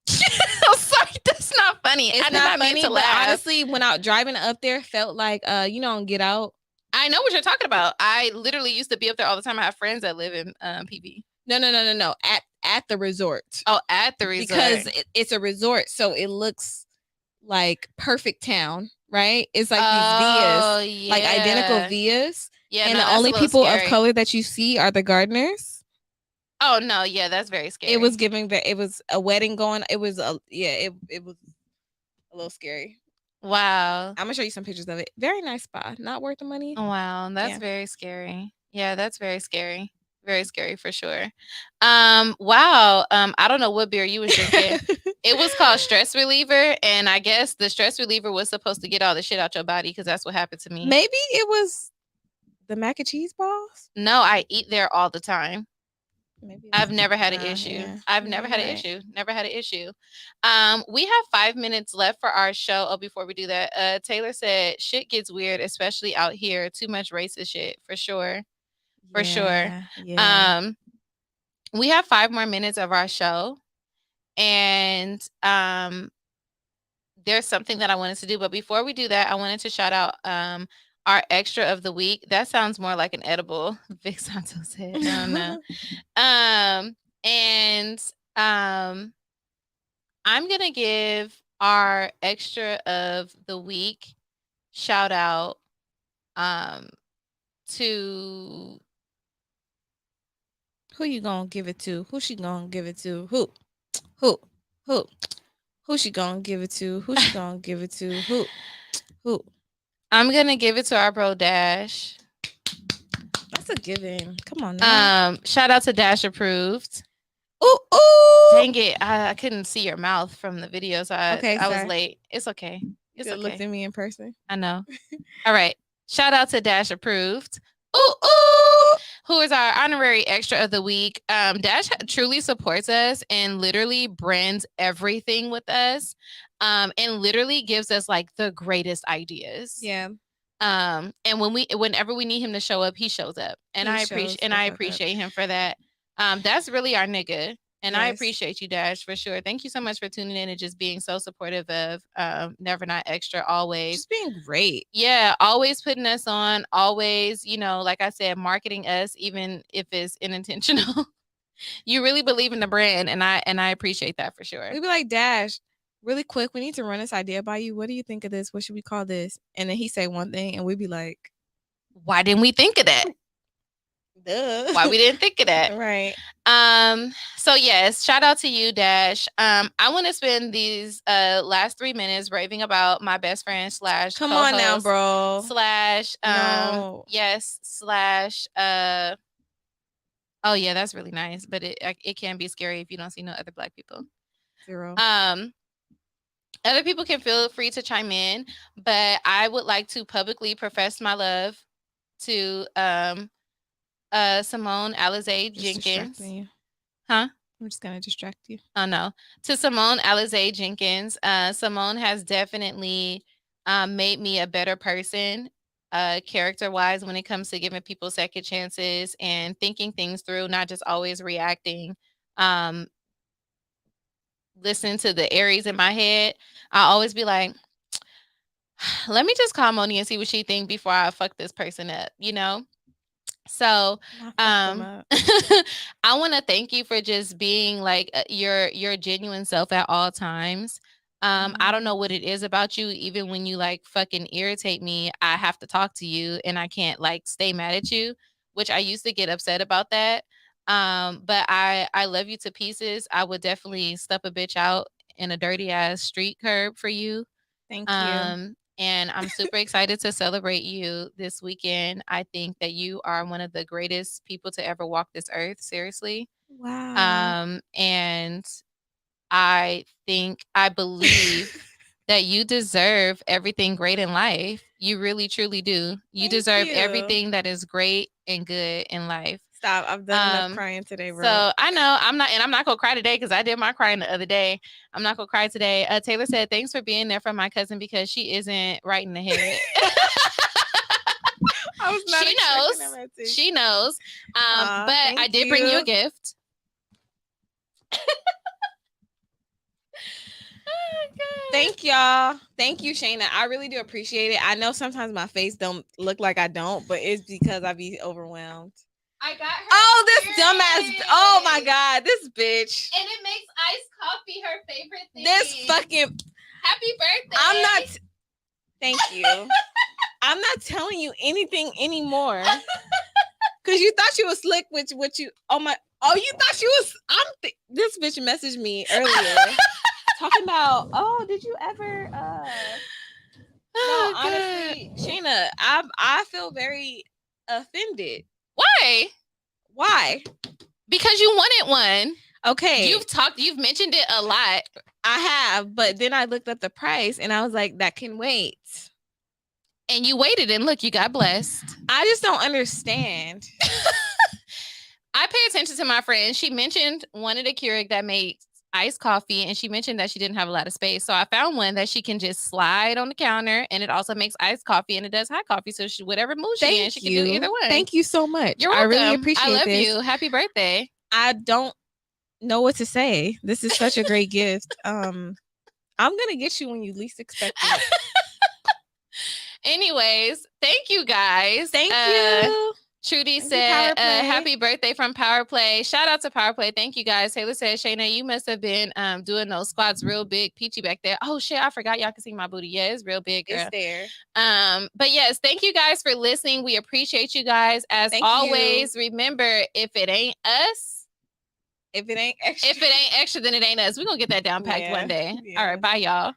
I'm sorry, that's not funny. It's I did not mean funny, to but laugh. honestly, when out driving up there, felt like on Get Out. I know what you're talking about. I literally used to be up there all the time. I have friends that live in PV. No. At the resort. Oh, at the resort. Because it's a resort, so it looks like perfect town, right? It's like these villas, like identical villas. Yeah, and no, the that's only a little people scary. of color that you see are the gardeners. Oh no, yeah, that's very scary. It was giving that it was a wedding going. It was it was a little scary. Wow. I'm gonna show you some pictures of it. Very nice spa. Not worth the money. Wow, that's Yeah. very scary. Yeah, that's very scary. Very scary for sure. Wow. I don't know what beer you was drinking. It was called Stress Reliever, and I guess the stress reliever was supposed to get all the shit out your body because that's what happened to me. Maybe it was the mac and cheese balls. No, I eat there all the time. Maybe I've never had an Ah, issue. yeah. I've never had an Right. issue. Never had an issue. We have 5 minutes left for our show. Oh, before we do that, Taylor said shit gets weird, especially out here. Too much racist shit for sure. For sure. Yeah. We have 5 more minutes of our show, and there's something that I wanted to do. But before we do that, I wanted to shout out our extra of the week. That sounds more like an edible. Vic Santos said, I don't know. I'm gonna give our extra of the week shout out to Who you gonna give it to? Who she gonna give it to? Who she gonna give it to? Who she gonna give it to? Who? I'm gonna give it to our bro Dash. That's a given. Come on now. Shout out to Dash Approved. Ooh. Dang it. I couldn't see your mouth from the video, so I was sorry. late. It's okay. You It's could have looked okay. at me in person. I know. All right. Shout out to Dash Approved. Who is our honorary extra of the week. Dash truly supports us and literally brands everything with us. And literally gives us like the greatest ideas. Yeah. And whenever we need him to show up, he shows up. And He I shows appreciate the fuck up. appreciate him for that. That's really our nigga. And I Yes. appreciate you, Dash, for sure. Thank you so much for tuning in and just being so supportive of Never Not Extra always. Just being great. Yeah, always putting us on, always, like I said, marketing us, even if it's unintentional. You really believe in the brand, and I appreciate that for sure. We'd be like, Dash, really quick, we need to run this idea by you. What do you think of this? What should we call this? And then he say one thing, and we'd be like, Why didn't we think of that? duh. Why we didn't think of that? Right. So yes, shout out to you, Dash. I want to spend these last 3 minutes raving about my best friend slash Come on now, co-host bro. slash No. yes slash oh yeah, that's really nice, but it can be scary if you don't see no other Black people. Zero. Other people can feel free to chime in, but I would like to publicly profess my love to Simone Alizé Just Jenkins. distracting you. Huh? I'm just gonna distract you. Oh no. To Simone Alizé Jenkins. Simone has definitely made me a better person, character-wise, when it comes to giving people second chances and thinking things through, not just always reacting. Listen to the Aries in my head. I always be like, let me just call Moni and see what she think before I fuck this person up, So I want to thank you for just being like your genuine self at all times. I don't know what it is about you. Even when you like fucking irritate me, I have to talk to you and I can't like stay mad at you, which I used to get upset about that. But I love you to pieces. I would definitely step a bitch out in a dirty ass street curb for you. Thank you. And I'm super excited to celebrate you this weekend. I think that you are one of the greatest people to ever walk this earth. Seriously. Wow. And I believe that you deserve everything great in life. You really, truly do. You deserve everything that is great and good in life. Stop. I've done enough crying today, bro. So I know I'm not gonna cry today because I did my crying the other day. I'm not gonna cry today. Taylor said, "Thanks for being there for my cousin because she isn't right in the head." I was not. She knows. But I did bring you a gift. Thank y'all. Thank you, Shayna. I really do appreciate it. I know sometimes my face don't look like I don't, but it's because I be overwhelmed. I got her. Oh, this dumbass. Oh my God, this bitch. And it makes iced coffee her favorite thing. This fucking. Happy birthday. I'm not. Thank you. I'm not telling you anything anymore. Cause you thought you was slick with what you. Oh my. Oh, you thought you was. This bitch messaged me earlier. Talking about, did you ever no, honestly, Shayna, I feel very offended. Why? Because you wanted one. Okay. You've mentioned it a lot. I have, but then I looked up the price and I was like, that can wait. And you waited and look, you got blessed. I just don't understand. I pay attention to my friend. She mentioned one of the Keurig that makes iced coffee, and she mentioned that she didn't have a lot of space. So I found one that she can just slide on the counter, and it also makes iced coffee and it does hot coffee. So whatever mood she in, she can do either one. Thank you so much. You're welcome. I really appreciate it. I love you. Happy birthday. I don't know what to say. This is such a great gift. I'm gonna get you when you least expect it. Anyways, thank you guys. Thank you. Trudy said, happy birthday from Power Play. Shout out to Power Play. Thank you guys. Taylor said, Shayna, you must have been doing those squats real big, peachy back there. Oh shit, I forgot y'all can see my booty. Yeah, it's real big, girl. It's there. But yes, thank you guys for listening. We appreciate you guys. As always, remember, if it ain't us, if it ain't extra, then it ain't us. We're gonna get that down packed one day. Yeah. All right, bye y'all.